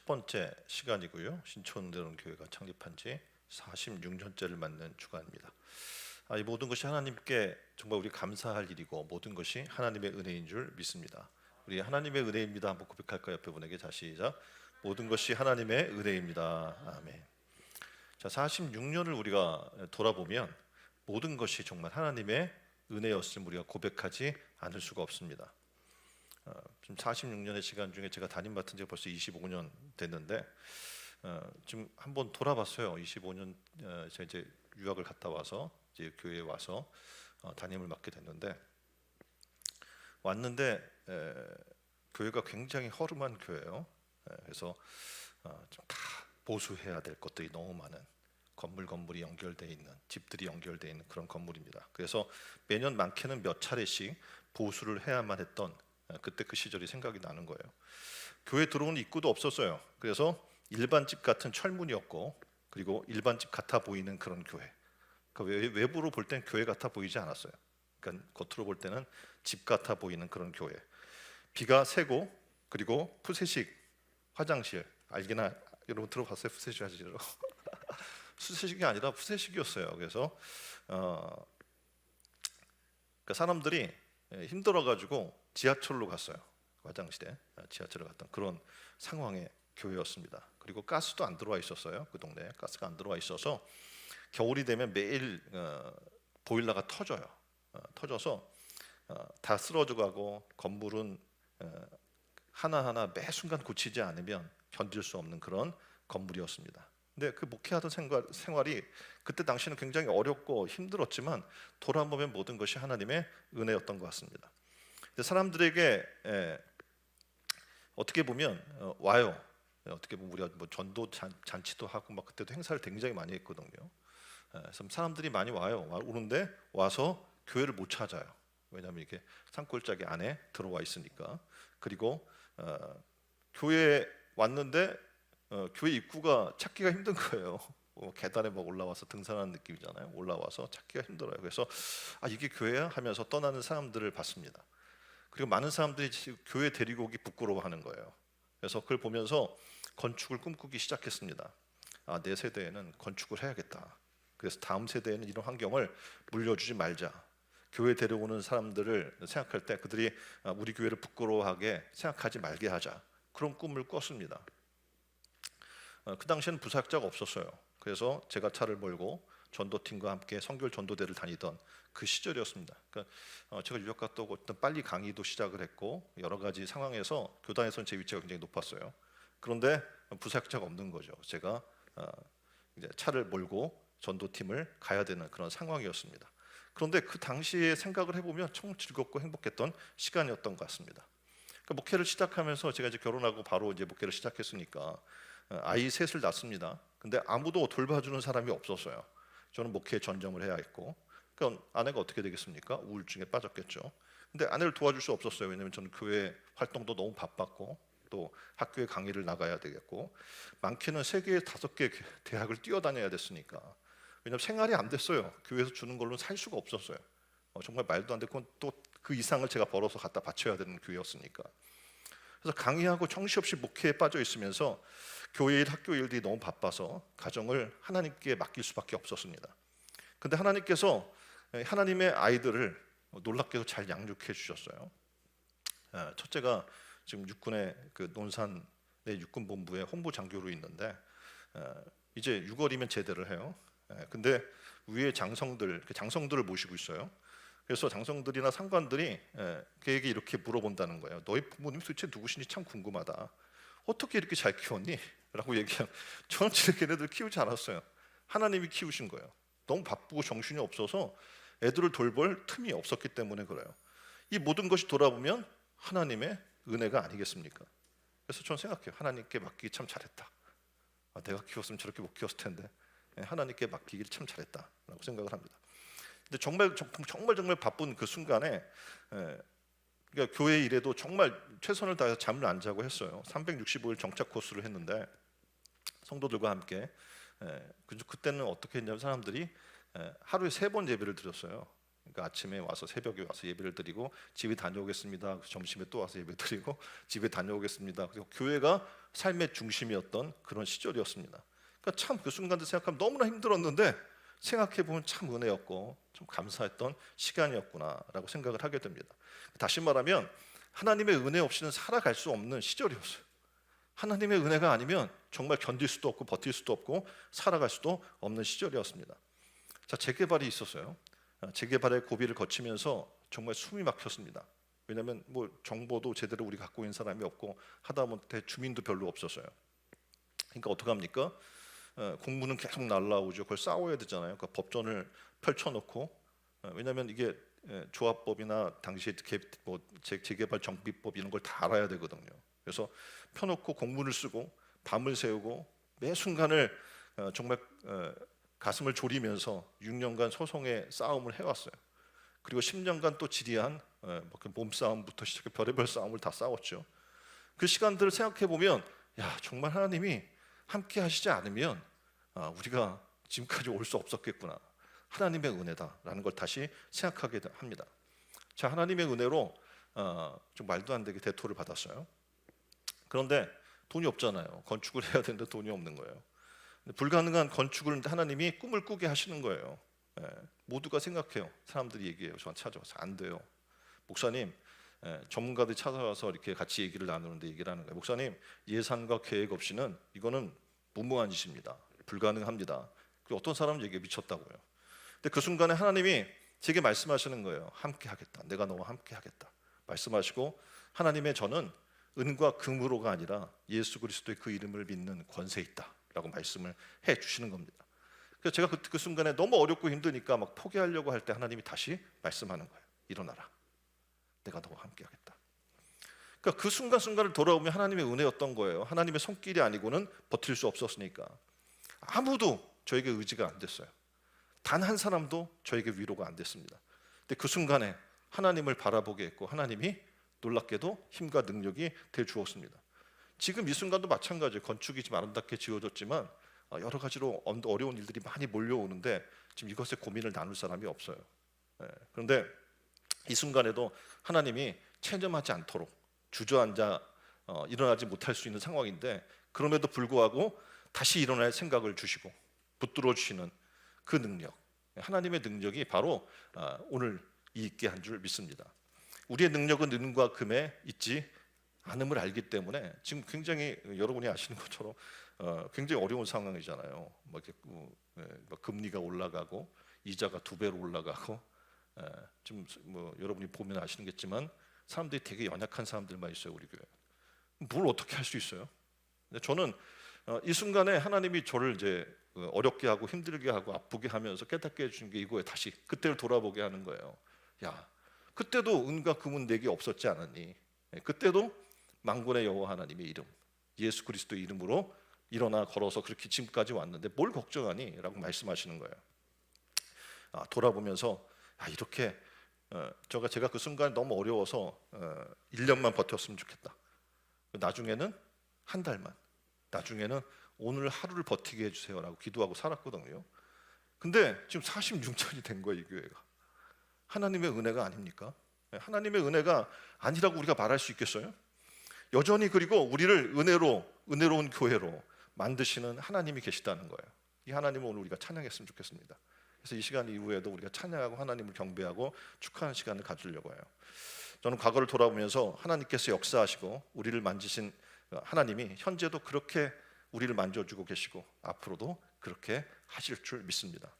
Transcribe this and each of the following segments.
번째 시간이고요. 신촌대론 교회가 창립한 지 46년째를 맞는 주간입니다. 이 모든 것이 하나님께 정말 우리 감사할 일이고 모든 것이 하나님의 은혜인 줄 믿습니다. 우리 하나님의 은혜입니다 한번 고백할까요? 옆에 분에게 시작. 모든 것이 하나님의 은혜입니다. 아멘. 자, 46년을 우리가 돌아보면 모든 것이 정말 하나님의 은혜였음을 우리가 고백하지 않을 수가 없습니다. 지금 46년의 시간 중에 제가 담임 맡은 지가 벌써 25년 됐는데 지금 한번 돌아봤어요. 25년 제가 이제 유학을 갔다 와서 이제 교회에 와서 담임을 맡게 됐는데 교회가 굉장히 허름한 교회예요. 그래서 좀 다 보수해야 될 것들이 너무 많은 건물이 연결되어 있는 집들이 연결되어 있는 그런 건물입니다. 그래서 매년 많게는 몇 차례씩 보수를 해야만 했던 그때 그 시절이 생각이 나는 거예요. 교회 들어오는 입구도 없었어요. 그래서 일반집 같은 철문이었고 그리고 일반집 같아 보이는 그런 교회. 그러니까 외부로 볼 땐 교회 같아 보이지 않았어요. 그러니까 겉으로 볼 때는 집 같아 보이는 그런 교회. 비가 새고 그리고 푸세식 화장실 알기나 여러분 들어봤어요? 푸세식 화장실. 수세식이 아니라 푸세식이었어요. 그래서 그러니까 사람들이 힘들어가지고 지하철로 갔어요. 화장실에 지하철을 갔던 그런 상황의 교회였습니다. 그리고 가스도 안 들어와 있었어요. 그 동네에 가스가 안 들어와 있어서 겨울이 되면 매일 보일러가 터져요. 터져서 다 쓰러져가고 건물은 하나하나 매 순간 고치지 않으면 견딜 수 없는 그런 건물이었습니다. 근데 그 목회하던 생활이 그때 당시는 굉장히 어렵고 힘들었지만 돌아보면 모든 것이 하나님의 은혜였던 것 같습니다. 근데 사람들에게 어떻게 보면 와요. 어떻게 보면 우리가 뭐 전도 잔치도 하고 막 그때도 행사를 굉장히 많이 했거든요. 그래서 사람들이 많이 오는데 와서 교회를 못 찾아요. 왜냐하면 이렇게 산골짜기 안에 들어와 있으니까. 그리고 교회에 왔는데 교회 입구가 찾기가 힘든 거예요. 계단에 막 올라와서 등산하는 느낌이잖아요. 올라와서 찾기가 힘들어요. 그래서 이게 교회야 하면서 떠나는 사람들을 봤습니다. 그리고 많은 사람들이 교회 데리고 오기 부끄러워하는 거예요. 그래서 그걸 보면서 건축을 꿈꾸기 시작했습니다. 내 세대에는 건축을 해야겠다. 그래서 다음 세대에는 이런 환경을 물려주지 말자. 교회 데려오는 사람들을 생각할 때 그들이 우리 교회를 부끄러워하게 생각하지 말게 하자. 그런 꿈을 꿨습니다. 그 당시에는 부사역자가 없었어요. 그래서 제가 차를 몰고 전도팀과 함께 선교 전도대를 다니던 그 시절이었습니다. 그러니까 제가 유학 갔다 오고 빨리 강의도 시작을 했고 여러 가지 상황에서 교단에서는 제 위치가 굉장히 높았어요. 그런데 부사역자가 없는 거죠. 제가 이제 차를 몰고 전도팀을 가야 되는 그런 상황이었습니다. 그런데 그 당시에 생각을 해보면 참 즐겁고 행복했던 시간이었던 것 같습니다. 그러니까 목회를 시작하면서 제가 이제 결혼하고 바로 이제 목회를 시작했으니까 아이 셋을 낳습니다. 근데 아무도 돌봐주는 사람이 없었어요. 저는 목회에 전념을 해야 했고, 그러니까 아내가 어떻게 되겠습니까? 우울증에 빠졌겠죠. 근데 아내를 도와줄 수 없었어요. 왜냐하면 저는 교회 활동도 너무 바빴고, 또 학교에 강의를 나가야 되겠고, 많게는 3개, 5개 대학을 뛰어다녀야 됐으니까. 왜냐하면 생활이 안 됐어요. 교회에서 주는 걸로는 살 수가 없었어요. 정말 말도 안 되고 또 그 이상을 제가 벌어서 갖다 바쳐야 되는 교회였으니까. 그래서 강의하고 정신없이 목회에 빠져 있으면서 교회 일, 학교 일들이 너무 바빠서 가정을 하나님께 맡길 수밖에 없었습니다. 근데 하나님께서 하나님의 아이들을 놀랍게도 잘 양육해 주셨어요. 첫째가 지금 육군의 그 논산 내 육군본부의 홍보 장교로 있는데 이제 6월이면 제대를 해요. 근데 위에 장성들을 모시고 있어요. 그래서 장성들이나 상관들이 그에게 이렇게 물어본다는 거예요. 너희 부모님 도대체 누구신지 참 궁금하다. 어떻게 이렇게 잘 키웠니? 라고 얘기하면 저는 걔네들 키우지 않았어요. 하나님이 키우신 거예요. 너무 바쁘고 정신이 없어서 애들을 돌볼 틈이 없었기 때문에 그래요. 이 모든 것이 돌아보면 하나님의 은혜가 아니겠습니까? 그래서 저는 생각해요. 하나님께 맡기기 참 잘했다. 내가 키웠으면 저렇게 못 키웠을 텐데 하나님께 맡기기를 참 잘했다라고 생각을 합니다. 근데 정말 바쁜 그 순간에 그러니까 교회 일에도 정말 최선을 다해서 잠을 안 자고 했어요. 365일 정착 코스를 했는데 성도들과 함께 그때는 어떻게 했냐면 사람들이 하루에 3번 예배를 드렸어요. 그러니까 아침에 와서 새벽에 와서 예배를 드리고 집에 다녀오겠습니다. 점심에 또 와서 예배 드리고 집에 다녀오겠습니다. 그리고 교회가 삶의 중심이었던 그런 시절이었습니다. 그러니까 참 그 순간들 생각하면 너무나 힘들었는데 생각해 보면 참 은혜였고 좀 감사했던 시간이었구나라고 생각을 하게 됩니다. 다시 말하면 하나님의 은혜 없이는 살아갈 수 없는 시절이었어요. 하나님의 은혜가 아니면 정말 견딜 수도 없고 버틸 수도 없고 살아갈 수도 없는 시절이었습니다. 자, 재개발이 있었어요. 재개발의 고비를 거치면서 정말 숨이 막혔습니다. 왜냐하면 뭐 정보도 제대로 우리 갖고 있는 사람이 없고 하다못해 주민도 별로 없었어요. 그러니까 어떡합니까? 공문은 계속 날라오죠. 그걸 싸워야 되잖아요. 그러니까 법전을 펼쳐놓고 왜냐하면 이게 조합법이나 당시에 재개발 정비법 이런 걸 다 알아야 되거든요. 그래서 펴놓고 공문을 쓰고 밤을 새우고 매 순간을 정말 가슴을 졸이면서 6년간 소송의 싸움을 해왔어요. 그리고 10년간 또 지리한 몸싸움부터 시작해 별의별 싸움을 다 싸웠죠. 그 시간들을 생각해 보면 야, 정말 하나님이 함께 하시지 않으면 우리가 지금까지 올 수 없었겠구나. 하나님의 은혜다라는 걸 다시 생각하게 합니다. 자, 하나님의 은혜로 좀 말도 안 되게 대토를 받았어요. 그런데 돈이 없잖아요. 건축을 해야 되는데 돈이 없는 거예요. 불가능한 건축을 하나님이 꿈을 꾸게 하시는 거예요. 모두가 생각해요. 사람들이 얘기해요. 저한테 찾아와서 안 돼요. 목사님, 전문가들이 찾아와서 이렇게 같이 얘기를 나누는데 얘기를 하는 거예요. 목사님, 예산과 계획 없이는 이거는 무모한 짓입니다. 불가능합니다. 그리고 어떤 사람은 얘기에 미쳤다고요. 근데 그 순간에 하나님이 제게 말씀하시는 거예요. 함께 하겠다. 내가 너와 함께 하겠다. 말씀하시고 하나님의 저는 은과 금으로가 아니라 예수 그리스도의 그 이름을 믿는 권세 있다라고 말씀을 해 주시는 겁니다. 그래서 제가 그 순간에 너무 어렵고 힘드니까 막 포기하려고 할 때 하나님이 다시 말씀하는 거예요. 일어나라. 내가 너와 함께 하겠다. 그러니까 그 순간순간을 돌아보면 하나님의 은혜였던 거예요. 하나님의 손길이 아니고는 버틸 수 없었으니까. 아무도 저에게 의지가 안 됐어요. 단 한 사람도 저에게 위로가 안 됐습니다. 근데 그 순간에 하나님을 바라보게 했고 하나님이 놀랍게도 힘과 능력이 돼 주었습니다. 지금 이 순간도 마찬가지예요. 건축이 좀 아름답게 지어졌지만 여러 가지로 어려운 일들이 많이 몰려오는데 지금 이것에 고민을 나눌 사람이 없어요. 그런데 이 순간에도 하나님이 체념하지 않도록 주저앉아 일어나지 못할 수 있는 상황인데 그럼에도 불구하고 다시 일어날 생각을 주시고 붙들어 주시는 그 능력, 하나님의 능력이 바로 오늘 있게 한 줄 믿습니다. 우리의 능력은 은과 금에 있지 않음을 알기 때문에 지금 굉장히 여러분이 아시는 것처럼 굉장히 어려운 상황이잖아요. 금리가 올라가고 이자가 2배로 올라가고 지금 여러분이 보면 아시겠지만 사람들이 되게 연약한 사람들만 있어요. 우리 교회. 뭘 어떻게 할 수 있어요? 근데 저는 이 순간에 하나님이 저를 이제 어렵게 하고 힘들게 하고 아프게 하면서 깨닫게 해주는 게 이거에 다시 그때를 돌아보게 하는 거예요. 야, 그때도 은과 금은 내게 없었지 않았니? 그때도 만군의 여호와 하나님의 이름, 예수 그리스도의 이름으로 일어나 걸어서 그렇게 지금까지 왔는데 뭘 걱정하니? 라고 말씀하시는 거예요. 돌아보면서 이렇게 제가 그 순간 너무 어려워서 1년만 버텼으면 좋겠다. 나중에는 한 달만, 나중에는 오늘 하루를 버티게 해주세요라고 기도하고 살았거든요. 근데 지금 46년이 된 거예요. 이 교회가 하나님의 은혜가 아닙니까? 하나님의 은혜가 아니라고 우리가 말할 수 있겠어요? 여전히 그리고 우리를 은혜로운 교회로 만드시는 하나님이 계시다는 거예요. 이 하나님을 오늘 우리가 찬양했으면 좋겠습니다. 그래서 이 시간 이후에도 우리가 찬양하고 하나님을 경배하고 축하하는 시간을 가지려고 해요. 저는 과거를 돌아보면서 하나님께서 역사하시고 우리를 만지신 하나님이 현재도 그렇게 우리를 만져주고 계시고 앞으로도 그렇게 하실 줄 믿습니다.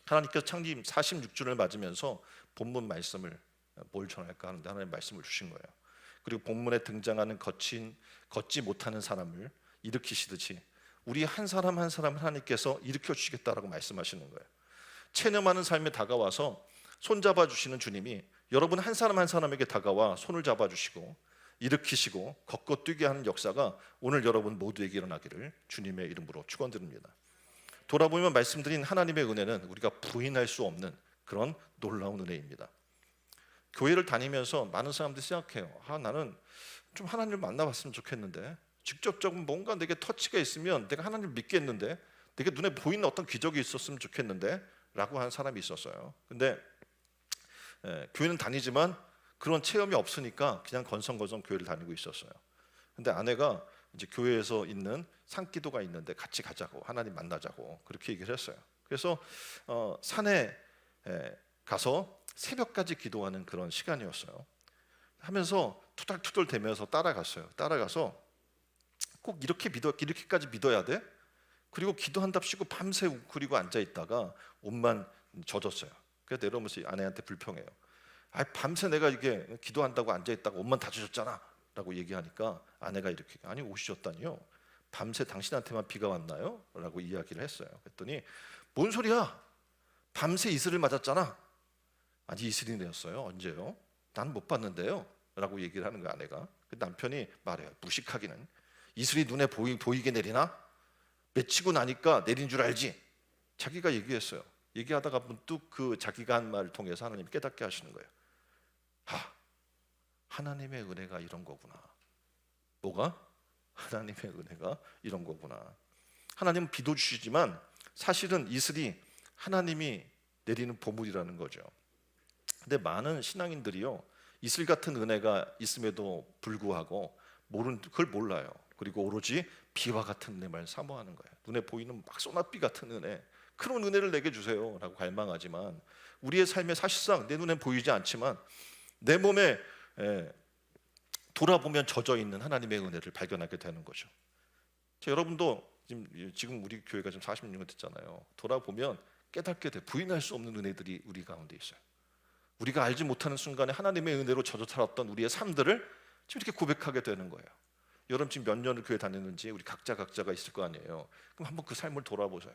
하나님께서 창립 46주를 맞으면서 본문 말씀을 뭘 전할까 하는데 하나님 말씀을 주신 거예요. 그리고 본문에 등장하는 걷지 못하는 사람을 일으키시듯이 우리 한 사람 한 사람 하나님께서 일으켜 주시겠다라고 말씀하시는 거예요. 체념하는 삶에 다가와서 손잡아 주시는 주님이 여러분 한 사람 한 사람에게 다가와 손을 잡아 주시고 일으키시고 걷고 뛰게 하는 역사가 오늘 여러분 모두에게 일어나기를 주님의 이름으로 축원드립니다. 돌아보면 말씀드린 하나님의 은혜는 우리가 부인할 수 없는 그런 놀라운 은혜입니다. 교회를 다니면서 많은 사람들이 생각해요. 나는 좀 하나님을 만나봤으면 좋겠는데 직접적으로 뭔가 내게 터치가 있으면 내가 하나님을 믿겠는데 내게 눈에 보이는 어떤 기적이 있었으면 좋겠는데 라고 하는 사람이 있었어요. 근데 교회는 다니지만 그런 체험이 없으니까 그냥 건성건성 교회를 다니고 있었어요. 근데 아내가 이제 교회에서 있는 산기도가 있는데 같이 가자고, 하나님 만나자고 그렇게 얘기를 했어요. 그래서 산에 가서 새벽까지 기도하는 그런 시간이었어요. 하면서 투덜투덜 대면서 따라갔어요. 따라가서 꼭 이렇게까지 믿어야 돼? 그리고 기도한답시고 밤새 웅크리고 앉아 있다가 옷만 젖었어요. 그래서 내려오면서 아내한테 불평해요. 밤새 내가 이게 기도한다고 앉아 있다가 옷만 다 젖었잖아 라고 얘기하니까 아내가 이렇게, 아니 옷이 젖다니요? 밤새 당신한테만 비가 왔나요? 라고 이야기를 했어요. 그랬더니 뭔 소리야? 밤새 이슬을 맞았잖아. 아니 이슬이 내렸어요? 언제요? 난 못 봤는데요 라고 얘기를 하는 거야 아내가. 남편이 말해요. 무식하기는. 이슬이 눈에 보이게 내리나? 맺히고 나니까 내린 줄 알지. 자기가 얘기했어요. 얘기하다가 문득 그 자기가 한 말을 통해서 하나님이 깨닫게 하시는 거예요. 하나님의 은혜가 이런 거구나. 뭐가? 하나님의 은혜가 이런 거구나. 하나님은 비도 주시지만 사실은 이슬이 하나님이 내리는 보물이라는 거죠. 근데 많은 신앙인들이요, 이슬 같은 은혜가 있음에도 불구하고 그걸 몰라요. 그리고 오로지 비와 같은 은혜만 사모하는 거예요. 눈에 보이는 막 소나비 같은 은혜, 그런 은혜를 내게 주세요 라고 갈망하지만 우리의 삶에 사실상 내 눈에 보이지 않지만 내 몸에 돌아보면 젖어 있는 하나님의 은혜를 발견하게 되는 거죠. 여러분도 지금 우리 교회가 지금 46년 됐잖아요. 돌아보면 깨닫게 돼. 부인할 수 없는 은혜들이 우리 가운데 있어요. 우리가 알지 못하는 순간에 하나님의 은혜로 젖어 살았던 우리의 삶들을 지금 이렇게 고백하게 되는 거예요. 여러분 지금 몇 년을 교회 다녔는지 우리 각자가 있을 거 아니에요. 그럼 한번 그 삶을 돌아보세요.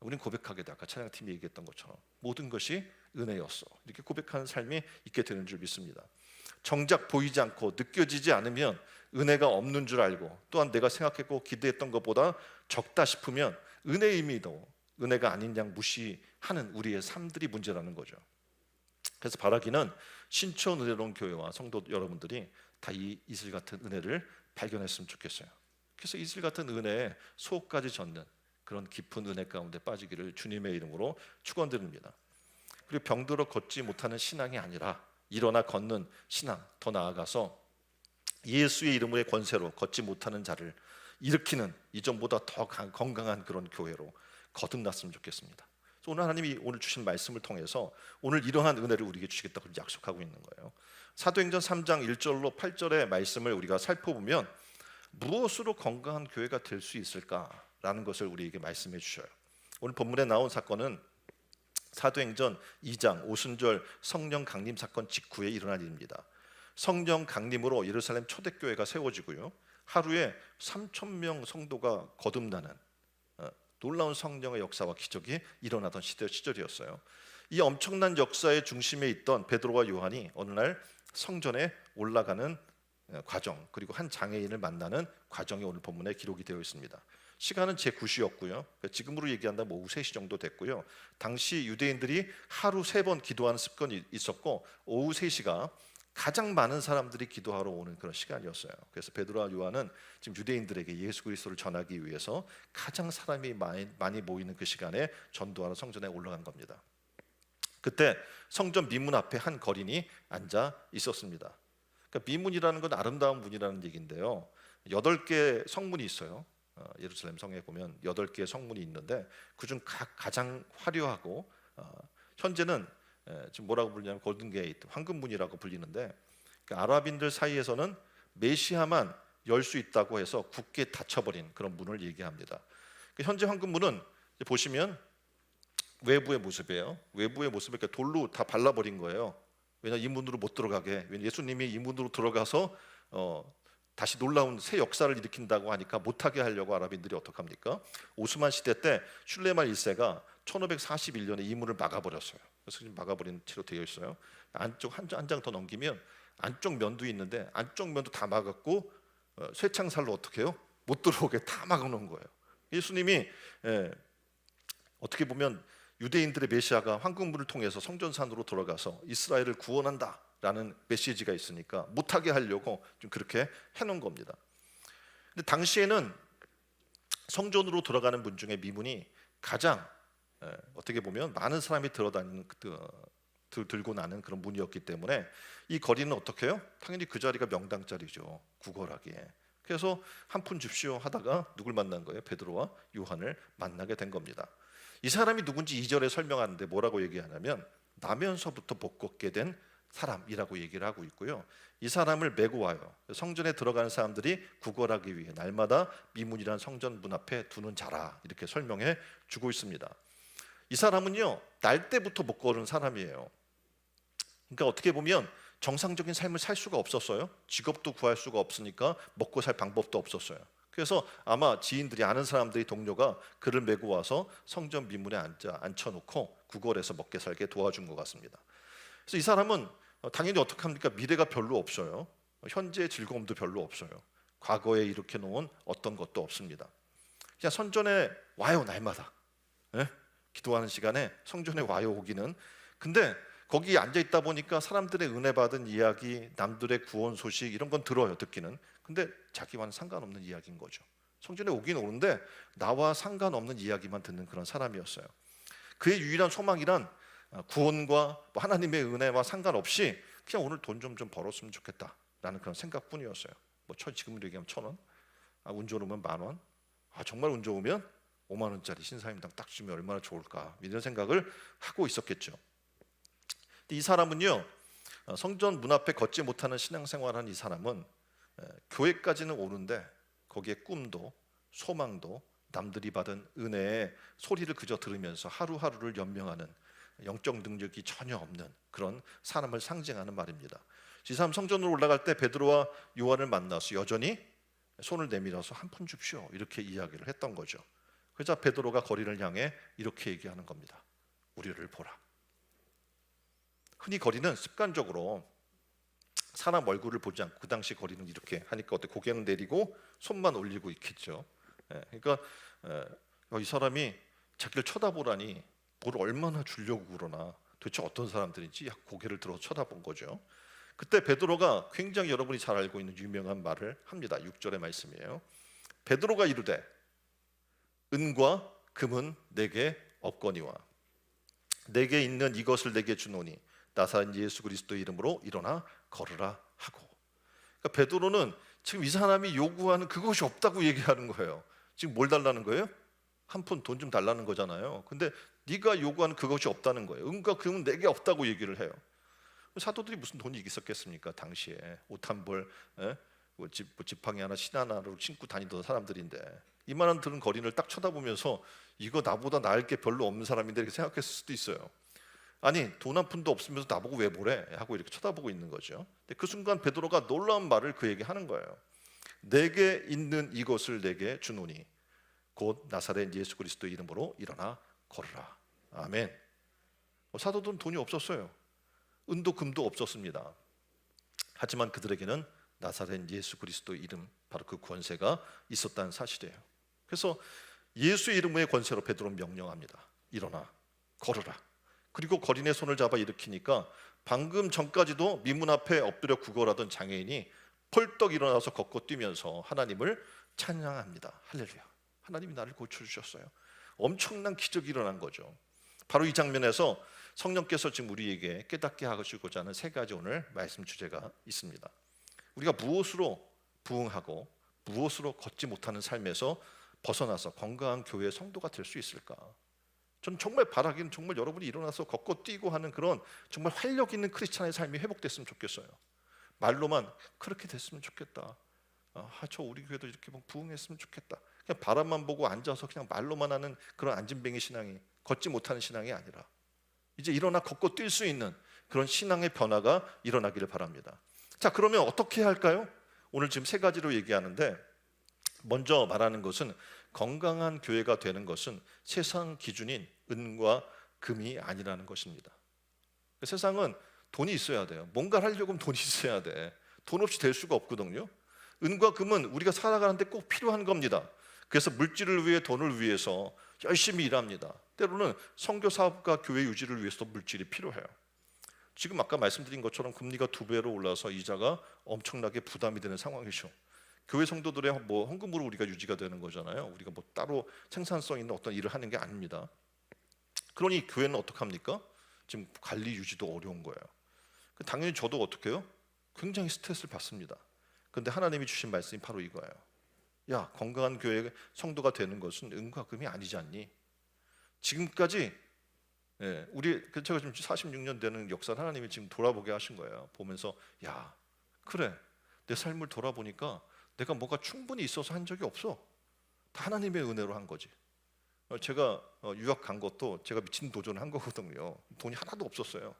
우린 고백하게 돼. 아까 찬양팀이 얘기했던 것처럼 모든 것이 은혜였어. 이렇게 고백하는 삶이 있게 되는 줄 믿습니다. 정작 보이지 않고 느껴지지 않으면 은혜가 없는 줄 알고, 또한 내가 생각했고 기대했던 것보다 적다 싶으면 은혜의 의미도 은혜가 아닌 양 무시하는 우리의 삶들이 문제라는 거죠. 그래서 바라기는 신촌 은혜로운 교회와 성도 여러분들이 다 이 이슬 같은 은혜를 발견했으면 좋겠어요. 그래서 이슬 같은 은혜에 속까지 젖는 그런 깊은 은혜 가운데 빠지기를 주님의 이름으로 축원드립니다. 그리고 병들어 걷지 못하는 신앙이 아니라 일어나 걷는 신앙, 더 나아가서 예수의 이름의 권세로 걷지 못하는 자를 일으키는 이전보다 더 건강한 그런 교회로 거듭났으면 좋겠습니다. 오늘 하나님이 오늘 주신 말씀을 통해서 오늘 이러한 은혜를 우리에게 주시겠다고 약속하고 있는 거예요. 사도행전 3장 1절로 8절의 말씀을 우리가 살펴보면 무엇으로 건강한 교회가 될 수 있을까라는 것을 우리에게 말씀해 주셔요. 오늘 본문에 나온 사건은 사도행전 2장 오순절 성령 강림 사건 직후에 일어난 일입니다. 성령 강림으로 예루살렘 초대교회가 세워지고요, 하루에 3,000명 성도가 거듭나는 놀라운 성령의 역사와 기적이 일어나던 시절이었어요. 이 엄청난 역사의 중심에 있던 베드로와 요한이 어느 날 성전에 올라가는 과정, 그리고 한 장애인을 만나는 과정이 오늘 본문에 기록이 되어 있습니다. 시간은 제9시였고요. 지금으로 얘기한다면 오후 3시 정도 됐고요. 당시 유대인들이 하루 3번 기도하는 습관이 있었고 오후 3시가 가장 많은 사람들이 기도하러 오는 그런 시간이었어요. 그래서 베드로와 요한은 지금 유대인들에게 예수 그리스도를 전하기 위해서 가장 사람이 많이 모이는 그 시간에 전도하러 성전에 올라간 겁니다. 그때 성전 미문 앞에 한 거린이 앉아 있었습니다. 그러니까 미문이라는 건 아름다운 문이라는 얘기인데요, 8개 성문이 있어요. 예루살렘 성에 보면 8개의 성문이 있는데 그중 가장 화려하고 현재는 지금 뭐라고 불리냐면 골든게이트, 황금문이라고 불리는데, 그러니까 아랍인들 사이에서는 메시아만 열 수 있다고 해서 굳게 닫혀버린 그런 문을 얘기합니다. 현재 황금문은 보시면 외부의 모습이에요. 외부의 모습을 이렇게 돌로 다 발라버린 거예요. 왜냐, 이 문으로 못 들어가게. 예수님이 이 문으로 들어가서 다시 놀라운 새 역사를 일으킨다고 하니까 못하게 하려고 아랍인들이 어떡합니까? 오스만 시대 때 슐레만 1세가 1541년에 이 문을 막아버렸어요. 그래서 지금 막아버린 채로 되어 있어요. 안쪽 한 장 더 넘기면 안쪽 면도 있는데 안쪽 면도 다 막았고 쇠창살로 어떻게 해요? 못 들어오게 다 막아놓은 거예요. 예수님이 어떻게 보면 유대인들의 메시아가 황금문을 통해서 성전산으로 들어가서 이스라엘을 구원한다라는 메시지가 있으니까 못하게 하려고 좀 그렇게 해놓은 겁니다. 근데 당시에는 성전으로 들어가는 문 중에 미문이 가장 어떻게 보면 많은 사람이 들어다니는 들고 나는 그런 문이었기 때문에 이 거리는 어떻게 해요? 당연히 그 자리가 명당 자리죠. 구걸하기에. 그래서 한 푼 줍시오 하다가 누굴 만난 거예요? 베드로와 요한을 만나게 된 겁니다. 이 사람이 누군지 2절에 설명하는데 뭐라고 얘기하냐면 나면서부터 복 걷게 된 사람이라고 얘기를 하고 있고요. 이 사람을 메고 와요. 성전에 들어가는 사람들이 구걸하기 위해 날마다 미문이란 성전 문 앞에 두는 자라 이렇게 설명해 주고 있습니다. 이 사람은요 날 때부터 못 걸은 사람이에요. 그러니까 어떻게 보면 정상적인 삶을 살 수가 없었어요. 직업도 구할 수가 없으니까 먹고 살 방법도 없었어요. 그래서 아마 지인들이 아는 사람들이 동료가 그를 메고 와서 성전 미문에 앉혀놓고 구걸해서 먹게 살게 도와준 것 같습니다. 그래서 이 사람은 당연히 어떻게 합니까? 미래가 별로 없어요. 현재의 즐거움도 별로 없어요. 과거에 이렇게 놓은 어떤 것도 없습니다. 그냥 성전에 와요 날마다. 네? 기도하는 시간에 성전에 와요 오기는. 근데 거기 앉아 있다 보니까 사람들의 은혜 받은 이야기, 남들의 구원 소식 이런 건 들어요 듣기는. 근데 자기와는 상관없는 이야기인 거죠. 성전에 오긴 오는데 나와 상관없는 이야기만 듣는 그런 사람이었어요. 그의 유일한 소망이란 구원과 하나님의 은혜와 상관없이 그냥 오늘 돈 좀 벌었으면 좋겠다라는 그런 생각뿐이었어요. 뭐 지금으로 얘기하면 1,000원, 운 좋으면 10,000원, 정말 운 좋으면 5만 원짜리 신사임당 딱 주면 얼마나 좋을까 이런 생각을 하고 있었겠죠. 이 사람은요 성전 문 앞에 걷지 못하는 신앙생활한 이 사람은 교회까지는 오는데 거기에 꿈도 소망도 남들이 받은 은혜의 소리를 그저 들으면서 하루하루를 연명하는 영적 능력이 전혀 없는 그런 사람을 상징하는 말입니다. 이 사람 성전으로 올라갈 때 베드로와 요한을 만나서 여전히 손을 내밀어서 한 푼 줍시오 이렇게 이야기를 했던 거죠. 그래서 베드로가 거리를 향해 이렇게 얘기하는 겁니다. 우리를 보라. 흔히 거리는 습관적으로 사람 얼굴을 보지 않고 그 당시 거리는 이렇게 하니까 어때 고개는 내리고 손만 올리고 있겠죠. 그러니까 이 사람이 자기를 쳐다보라니 뭘 얼마나 주려고 그러나 도대체 어떤 사람들인지 고개를 들어서 쳐다본 거죠. 그때 베드로가 굉장히 여러분이 잘 알고 있는 유명한 말을 합니다. 6절의 말씀이에요. 베드로가 이르되 은과 금은 내게 없거니와 내게 있는 이것을 내게 주노니 나사렛 예수 그리스도의 이름으로 일어나 걸으라 하고. 그러니까 베드로는 지금 이 사람이 요구하는 그것이 없다고 얘기하는 거예요. 지금 뭘 달라는 거예요? 한 푼 돈 좀 달라는 거잖아요. 근데 네가 요구하는 그것이 없다는 거예요. 은과 금은 내게 없다고 얘기를 해요. 사도들이 무슨 돈이 있었겠습니까? 당시에 옷 한 벌, 지팡이 하나, 신 하나로 신고 다니던 사람들인데 이만한 들은 거린을 딱 쳐다보면서 이거 나보다 나을 게 별로 없는 사람인데 이렇게 생각했을 수도 있어요. 아니 돈 한 푼도 없으면서 나보고 왜 보래? 하고 이렇게 쳐다보고 있는 거죠. 근데 그 순간 베드로가 놀라운 말을 그에게 하는 거예요. 내게 있는 이것을 내게 주노니 곧 나사렛 예수 그리스도의 이름으로 일어나 걸으라. 아멘. 사도들은 돈이 없었어요. 은도 금도 없었습니다. 하지만 그들에게는 나사렛 예수 그리스도의 이름 바로 그 권세가 있었다는 사실이에요. 그래서 예수의 이름의 권세로 베드로는 명령합니다. 일어나 걸으라. 그리고 거린의 손을 잡아 일으키니까 방금 전까지도 미문 앞에 엎드려 구걸하던 장애인이 펄떡 일어나서 걷고 뛰면서 하나님을 찬양합니다. 할렐루야. 하나님이 나를 고쳐주셨어요. 엄청난 기적이 일어난 거죠. 바로 이 장면에서 성령께서 지금 우리에게 깨닫게 하시고자 하는 세 가지 오늘 말씀 주제가 있습니다. 우리가 무엇으로 부응하고 무엇으로 걷지 못하는 삶에서 벗어나서 건강한 교회의 성도가 될 수 있을까? 저는 정말 바라기는 정말 여러분이 일어나서 걷고 뛰고 하는 그런 정말 활력 있는 크리스찬의 삶이 회복됐으면 좋겠어요. 말로만 그렇게 됐으면 좋겠다. 저 우리 교회도 이렇게 부응했으면 좋겠다. 그냥 바람만 보고 앉아서 그냥 말로만 하는 그런 안진뱅이 신앙이 걷지 못하는 신앙이 아니라 이제 일어나 걷고 뛸 수 있는 그런 신앙의 변화가 일어나기를 바랍니다. 자, 그러면 어떻게 해야 할까요? 오늘 지금 세 가지로 얘기하는데 먼저 말하는 것은 건강한 교회가 되는 것은 세상 기준인 은과 금이 아니라는 것입니다. 세상은 돈이 있어야 돼요. 뭔가를 하려고 하면 돈이 있어야 돼. 돈 없이 될 수가 없거든요. 은과 금은 우리가 살아가는데 꼭 필요한 겁니다. 그래서 물질을 위해 돈을 위해서 열심히 일합니다. 때로는 선교 사업과 교회 유지를 위해서도 물질이 필요해요. 지금 아까 말씀드린 것처럼 금리가 2배로 올라서 이자가 엄청나게 부담이 되는 상황이죠. 교회 성도들의 헌금으로 우리가 유지가 되는 거잖아요. 우리가 따로 생산성 있는 어떤 일을 하는 게 아닙니다. 그러니 교회는 어떻게 합니까? 지금 관리 유지도 어려운 거예요. 당연히 저도 어떻게 해요? 굉장히 스트레스를 받습니다. 그런데 하나님이 주신 말씀이 바로 이거예요. 야, 건강한 교회 성도가 되는 것은 은과 금이 아니지 않니? 지금까지 우리 제가 지금 46년 되는 역사를 하나님이 지금 돌아보게 하신 거예요. 보면서 야, 그래, 내 삶을 돌아보니까 내가 뭐가 충분히 있어서 한 적이 없어. 다 하나님의 은혜로 한 거지. 제가 유학 간 것도 제가 미친 도전을 한 거거든요. 돈이 하나도 없었어요.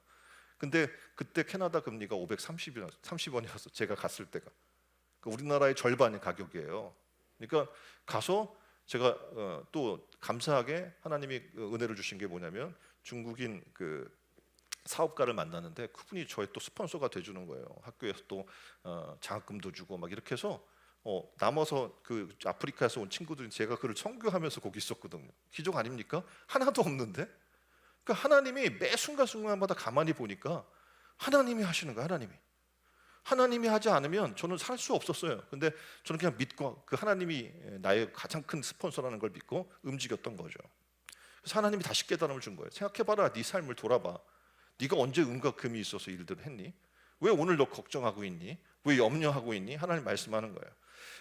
근데 그때 캐나다 금리가 530원이라서 제가 갔을 때가 우리나라의 절반의 가격이에요. 그러니까 가서 제가 또 감사하게 하나님이 은혜를 주신 게 뭐냐면 중국인 그 사업가를 만났는데 그분이 저의 또 스폰서가 돼주는 거예요. 학교에서 또 장학금도 주고 막 이렇게 해서 남아서 그 아프리카에서 온 친구들이 제가 그를 선교하면서 거기 있었거든요. 기적 아닙니까? 하나도 없는데. 그러니까 하나님이 매 순간순간마다 가만히 보니까 하나님이 하시는 거예요. 하나님이 하지 않으면 저는 살 수 없었어요. 근데 저는 그냥 믿고 그 하나님이 나의 가장 큰 스폰서라는 걸 믿고 움직였던 거죠. 그래서 하나님이 다시 깨달음을 준 거예요. 생각해봐라, 네 삶을 돌아봐. 네가 언제 은과 금이 있어서 일들을 했니? 왜 오늘 너 걱정하고 있니? 왜 염려하고 있니? 하나님 말씀하는 거예요.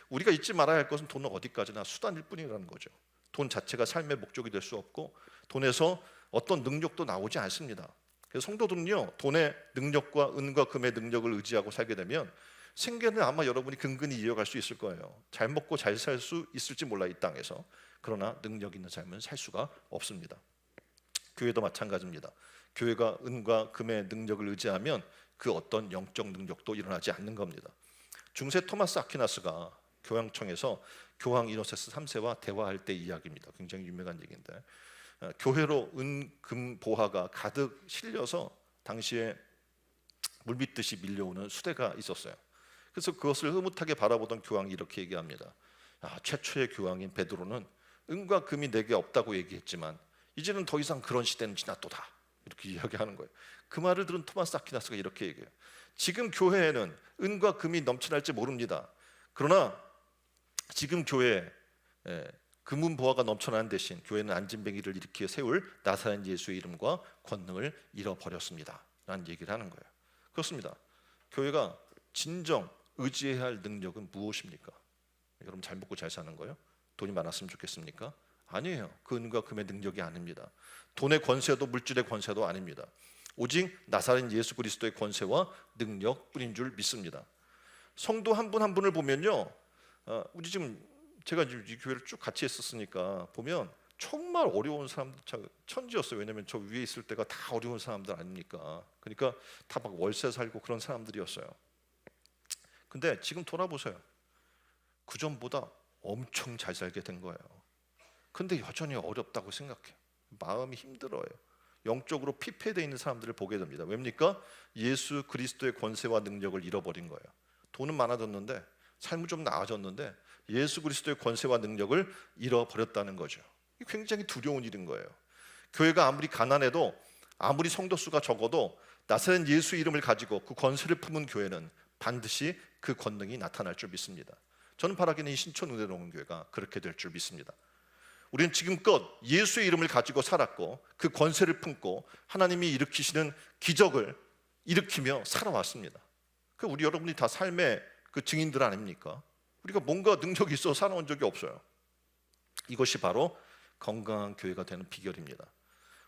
우리가 잊지 말아야 할 것은 돈은 어디까지나 수단일 뿐이라는 거죠. 돈 자체가 삶의 목적이 될 수 없고 돈에서 어떤 능력도 나오지 않습니다. 그래서 성도들은요, 돈의 능력과 은과 금의 능력을 의지하고 살게 되면 생계는 아마 여러분이 근근히 이어갈 수 있을 거예요. 잘 먹고 잘 살 수 있을지 몰라 이 땅에서. 그러나 능력 있는 삶은 살 수가 없습니다. 교회도 마찬가지입니다. 교회가 은과 금의 능력을 의지하면 그 어떤 영적 능력도 일어나지 않는 겁니다. 중세 토마스 아퀴나스가 교황청에서 교황 이노세스 3세와 대화할 때 이야기입니다. 굉장히 유명한 얘기인데 교회로 은, 금, 보화가 가득 실려서 당시에 물밀듯이 밀려오는 수대가 있었어요. 그래서 그것을 흐뭇하게 바라보던 교황이 이렇게 얘기합니다. 최초의 교황인 베드로는 은과 금이 내게 없다고 얘기했지만 이제는 더 이상 그런 시대는 지났도다. 이렇게 이야기하는 거예요. 그 말을 들은 토마스 아퀴나스가 이렇게 얘기해요. 지금 교회에는 은과 금이 넘쳐날지 모릅니다. 그러나 지금 교회에 금은 보화가 넘쳐나는 대신 교회는 안진뱅이를 일으켜 세울 나사렛 예수의 이름과 권능을 잃어버렸습니다. 라는 얘기를 하는 거예요. 그렇습니다. 교회가 진정 의지해야 할 능력은 무엇입니까? 여러분 잘 먹고 잘 사는 거예요? 돈이 많았으면 좋겠습니까? 아니에요. 그 은과 금의 능력이 아닙니다. 돈의 권세도 물질의 권세도 아닙니다. 오직 나사렛 예수 그리스도의 권세와 능력뿐인 줄 믿습니다. 성도 한 분 한 분을 보면요, 우리 지금 제가 이 교회를 쭉 같이 했었으니까 보면 정말 어려운 사람들 천지였어요. 왜냐하면 저 위에 있을 때가 다 어려운 사람들 아닙니까? 그러니까 다 막 월세 살고 그런 사람들이었어요. 근데 지금 돌아보세요. 그전보다 엄청 잘 살게 된 거예요. 근데 여전히 어렵다고 생각해요. 마음이 힘들어요. 영적으로 피폐되어 있는 사람들을 보게 됩니다. 왜입니까? 예수 그리스도의 권세와 능력을 잃어버린 거예요. 돈은 많아졌는데 삶은 좀 나아졌는데 예수 그리스도의 권세와 능력을 잃어버렸다는 거죠. 이게 굉장히 두려운 일인 거예요. 교회가 아무리 가난해도 아무리 성도 수가 적어도 나사렛 예수 이름을 가지고 그 권세를 품은 교회는 반드시 그 권능이 나타날 줄 믿습니다. 저는 바라기는 이 신촌 은혜로운 교회가 그렇게 될 줄 믿습니다. 우리는 지금껏 예수의 이름을 가지고 살았고 그 권세를 품고 하나님이 일으키시는 기적을 일으키며 살아왔습니다. 우리 여러분이 다 삶의 그 증인들 아닙니까? 우리가 뭔가 능력이 있어 살아온 적이 없어요. 이것이 바로 건강한 교회가 되는 비결입니다.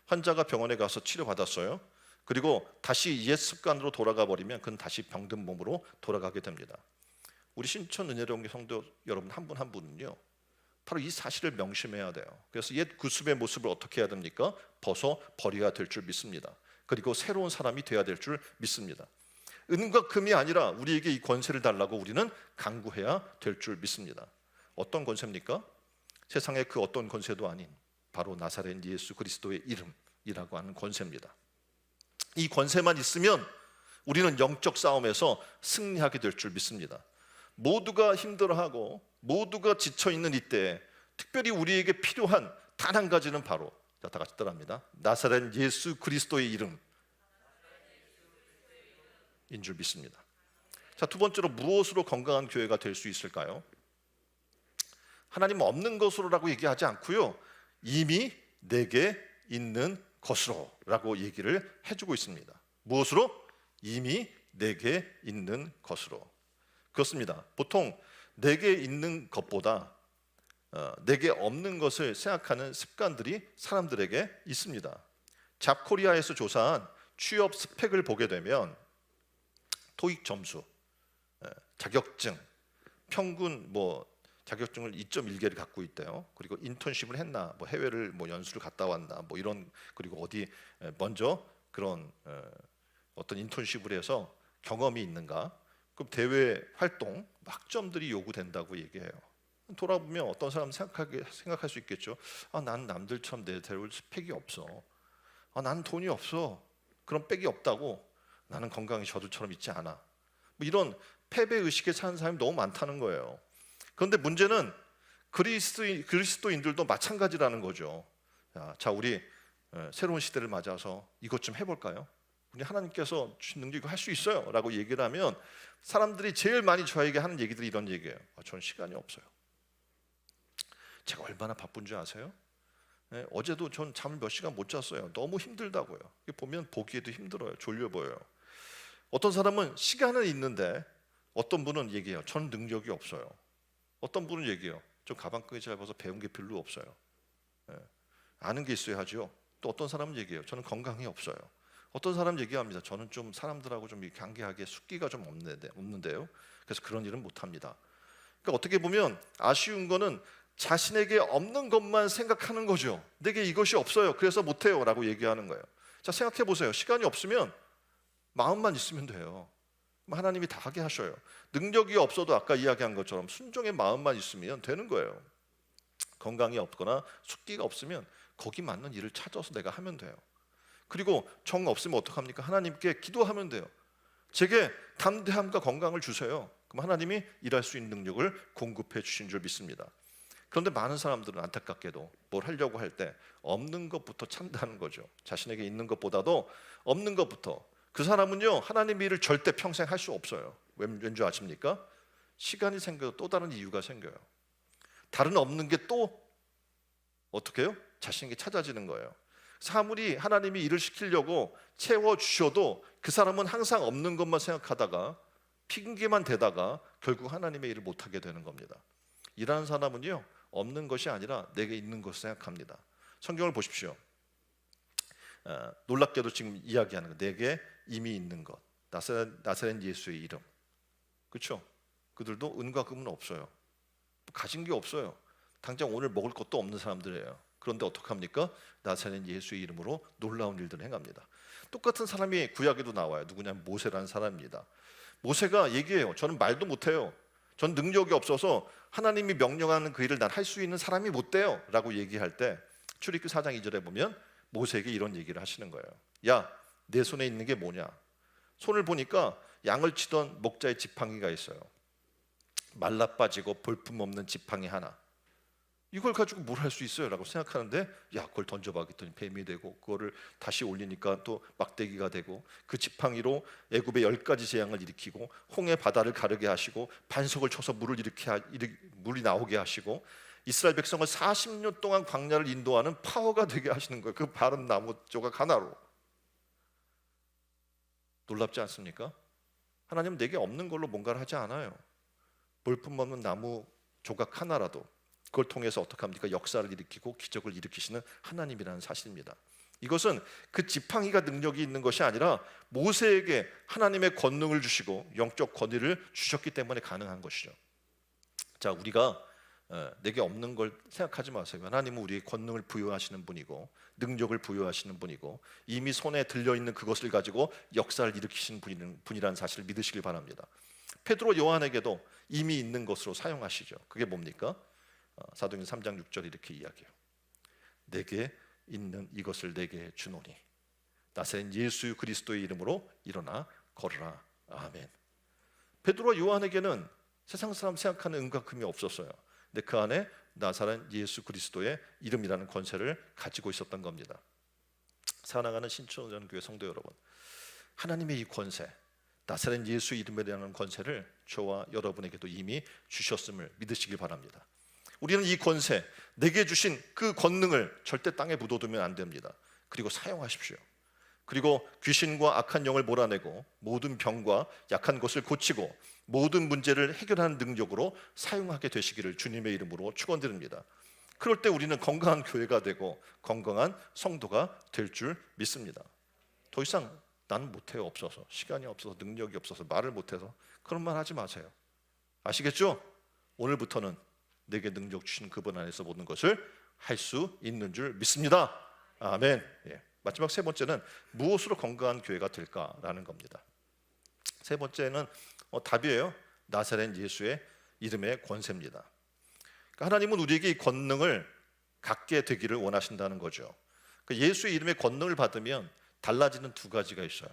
환자가 병원에 가서 치료받았어요. 그리고 다시 옛 습관으로 돌아가 버리면 그건 다시 병든 몸으로 돌아가게 됩니다. 우리 신촌 은혜로운 성도 여러분 한 분 한 분은요, 바로 이 사실을 명심해야 돼요. 그래서 옛 구습의 모습을 어떻게 해야 됩니까? 벗어 버려야 될 줄 믿습니다. 그리고 새로운 사람이 돼야 될 줄 믿습니다. 은과 금이 아니라 우리에게 이 권세를 달라고 우리는 간구해야 될 줄 믿습니다. 어떤 권세입니까? 세상의 그 어떤 권세도 아닌 바로 나사렛 예수 그리스도의 이름이라고 하는 권세입니다. 이 권세만 있으면 우리는 영적 싸움에서 승리하게 될 줄 믿습니다. 모두가 힘들어하고 모두가 지쳐있는 이때에 특별히 우리에게 필요한 단 한 가지는 바로, 다 같이 따라합니다. 나사렛 예수 그리스도의 이름인 줄 믿습니다. 자, 두 번째로 무엇으로 건강한 교회가 될 수 있을까요? 하나님 없는 것으로라고 얘기하지 않고요, 이미 내게 있는 것으로라고 얘기를 해주고 있습니다. 무엇으로? 이미 내게 있는 것으로. 그렇습니다. 보통 내게 있는 것보다 내게 없는 것을 생각하는 습관들이 사람들에게 있습니다. 잡코리아에서 조사한 취업 스펙을 보게 되면 토익 점수, 자격증, 평균 자격증을 2.1개를 갖고 있대요. 그리고 인턴십을 했나, 해외를 연수를 갔다 왔나, 이런, 그리고 어디 먼저 그런 어떤 인턴십을 해서 경험이 있는가, 그럼 대외 활동 학점들이 요구된다고 얘기해요. 돌아보면 어떤 사람은 생각할 수 있겠죠. 나는 남들처럼 내대로 스펙이 없어. 나는 돈이 없어. 그런 빽이 없다고. 나는 건강이 저들처럼 있지 않아. 이런 패배 의식에 사는 사람이 너무 많다는 거예요. 그런데 문제는 그리스도인들도 마찬가지라는 거죠. 자, 우리 새로운 시대를 맞아서 이것 좀 해볼까요? 우리 하나님께서 주신 능력이 할 수 있어요 라고 얘기를 하면 사람들이 제일 많이 저에게 하는 얘기들이 이런 얘기예요. 저는 시간이 없어요. 제가 얼마나 바쁜 줄 아세요? 어제도 전 잠을 몇 시간 못 잤어요. 너무 힘들다고요. 보면 보기에도 힘들어요. 졸려 보여요. 어떤 사람은 시간은 있는데 어떤 분은 얘기해요. 저는 능력이 없어요. 어떤 분은 얘기해요. 저 가방끈이 짧아서 배운 게 별로 없어요. 아는 게 있어야 하죠. 또 어떤 사람은 얘기해요. 저는 건강이 없어요. 어떤 사람 얘기합니다. 저는 좀 사람들하고 좀 이렇게 관계하기에 숙기가 좀 없는데요. 그래서 그런 일은 못합니다. 그러니까 어떻게 보면 아쉬운 거는 자신에게 없는 것만 생각하는 거죠. 내게 이것이 없어요. 그래서 못해요 라고 얘기하는 거예요. 자, 생각해 보세요. 시간이 없으면 마음만 있으면 돼요. 하나님이 다 하게 하셔요. 능력이 없어도 아까 이야기한 것처럼 순종의 마음만 있으면 되는 거예요. 건강이 없거나 숙기가 없으면 거기 맞는 일을 찾아서 내가 하면 돼요. 그리고 정 없으면 어떡합니까? 하나님께 기도하면 돼요. 제게 담대함과 건강을 주세요. 그럼 하나님이 일할 수 있는 능력을 공급해 주신 줄 믿습니다. 그런데 많은 사람들은 안타깝게도 뭘 하려고 할 때 없는 것부터 찬다는 거죠. 자신에게 있는 것보다도 없는 것부터. 그 사람은요, 하나님의 일을 절대 평생 할 수 없어요. 왠 줄 아십니까? 시간이 생겨도 또 다른 이유가 생겨요. 다른 없는 게 또 어떻게 해요? 자신에게 찾아지는 거예요. 아무리 하나님이 일을 시키려고 채워주셔도 그 사람은 항상 없는 것만 생각하다가 핑계만 대다가 결국 하나님의 일을 못하게 되는 겁니다. 일하는 사람은요, 없는 것이 아니라 내게 있는 것을 생각합니다. 성경을 보십시오. 놀랍게도 지금 이야기하는 거, 내게 이미 있는 것, 나사렛 예수의 이름. 그렇죠? 그들도 은과 금은 없어요. 가진 게 없어요. 당장 오늘 먹을 것도 없는 사람들이에요. 그런데 어떡합니까? 나사렛 예수의 이름으로 놀라운 일들을 행합니다. 똑같은 사람이 구약에도 나와요. 누구냐면 모세라는 사람입니다. 모세가 얘기해요. 저는 말도 못해요. 전 능력이 없어서 하나님이 명령하는 그 일을 난 할 수 있는 사람이 못 돼요 라고 얘기할 때 출애굽기 4장 2절에 보면 모세에게 이런 얘기를 하시는 거예요. 야, 내 손에 있는 게 뭐냐? 손을 보니까 양을 치던 목자의 지팡이가 있어요. 말라 빠지고 볼품없는 지팡이 하나. 이걸 가지고 뭘 할 수 있어요? 라고 생각하는데, 야, 그걸 던져봐 했더니 뱀이 되고, 그거를 다시 올리니까 또 막대기가 되고, 그 지팡이로 애굽의 10가지 재앙을 일으키고, 홍해 바다를 가르게 하시고, 반석을 쳐서 물이 나오게 하시고, 이스라엘 백성을 40년 동안 광야를 인도하는 파워가 되게 하시는 거예요. 그 바른 나무 조각 하나로. 놀랍지 않습니까? 하나님은 내게 없는 걸로 뭔가를 하지 않아요. 볼품없는 나무 조각 하나라도 그걸 통해서 어떻게 합니까? 역사를 일으키고 기적을 일으키시는 하나님이라는 사실입니다. 이것은 그 지팡이가 능력이 있는 것이 아니라 모세에게 하나님의 권능을 주시고 영적 권위를 주셨기 때문에 가능한 것이죠. 자, 우리가 내게 없는 걸 생각하지 마세요. 하나님은 우리의 권능을 부여하시는 분이고 능력을 부여하시는 분이고 이미 손에 들려있는 그것을 가지고 역사를 일으키시는 분이라는 사실을 믿으시길 바랍니다. 베드로 요한에게도 이미 있는 것으로 사용하시죠. 그게 뭡니까? 사도행전 3장 6절 이렇게 이야기해요. 내게 있는 이것을 내게 주노니 나사렛 예수 그리스도의 이름으로 일어나 걸으라. 아멘. 베드로와 요한에게는 세상 사람 생각하는 은과 금이 없었어요. 근데 그 안에 나사렛 예수 그리스도의 이름이라는 권세를 가지고 있었던 겁니다. 사랑하는 신천전교회 성도 여러분, 하나님의 이 권세, 나사렛 예수 이름이라는 권세를 저와 여러분에게도 이미 주셨음을 믿으시길 바랍니다. 우리는 이 권세, 내게 주신 그 권능을 절대 땅에 묻어두면 안 됩니다. 그리고 사용하십시오. 그리고 귀신과 악한 영을 몰아내고 모든 병과 약한 것을 고치고 모든 문제를 해결하는 능력으로 사용하게 되시기를 주님의 이름으로 축원드립니다. 그럴 때 우리는 건강한 교회가 되고 건강한 성도가 될 줄 믿습니다. 더 이상 나는 못해요, 없어서, 시간이 없어서, 능력이 없어서, 말을 못해서, 그런 말 하지 마세요. 아시겠죠? 오늘부터는 내게 능력 주신 그분 안에서 모든 것을 할 수 있는 줄 믿습니다. 아멘. 마지막 세 번째는 무엇으로 건강한 교회가 될까라는 겁니다. 세 번째는 답이에요. 나사렛 예수의 이름의 권세입니다. 그러니까 하나님은 우리에게 이 권능을 갖게 되기를 원하신다는 거죠. 그러니까 예수의 이름의 권능을 받으면 달라지는 두 가지가 있어요.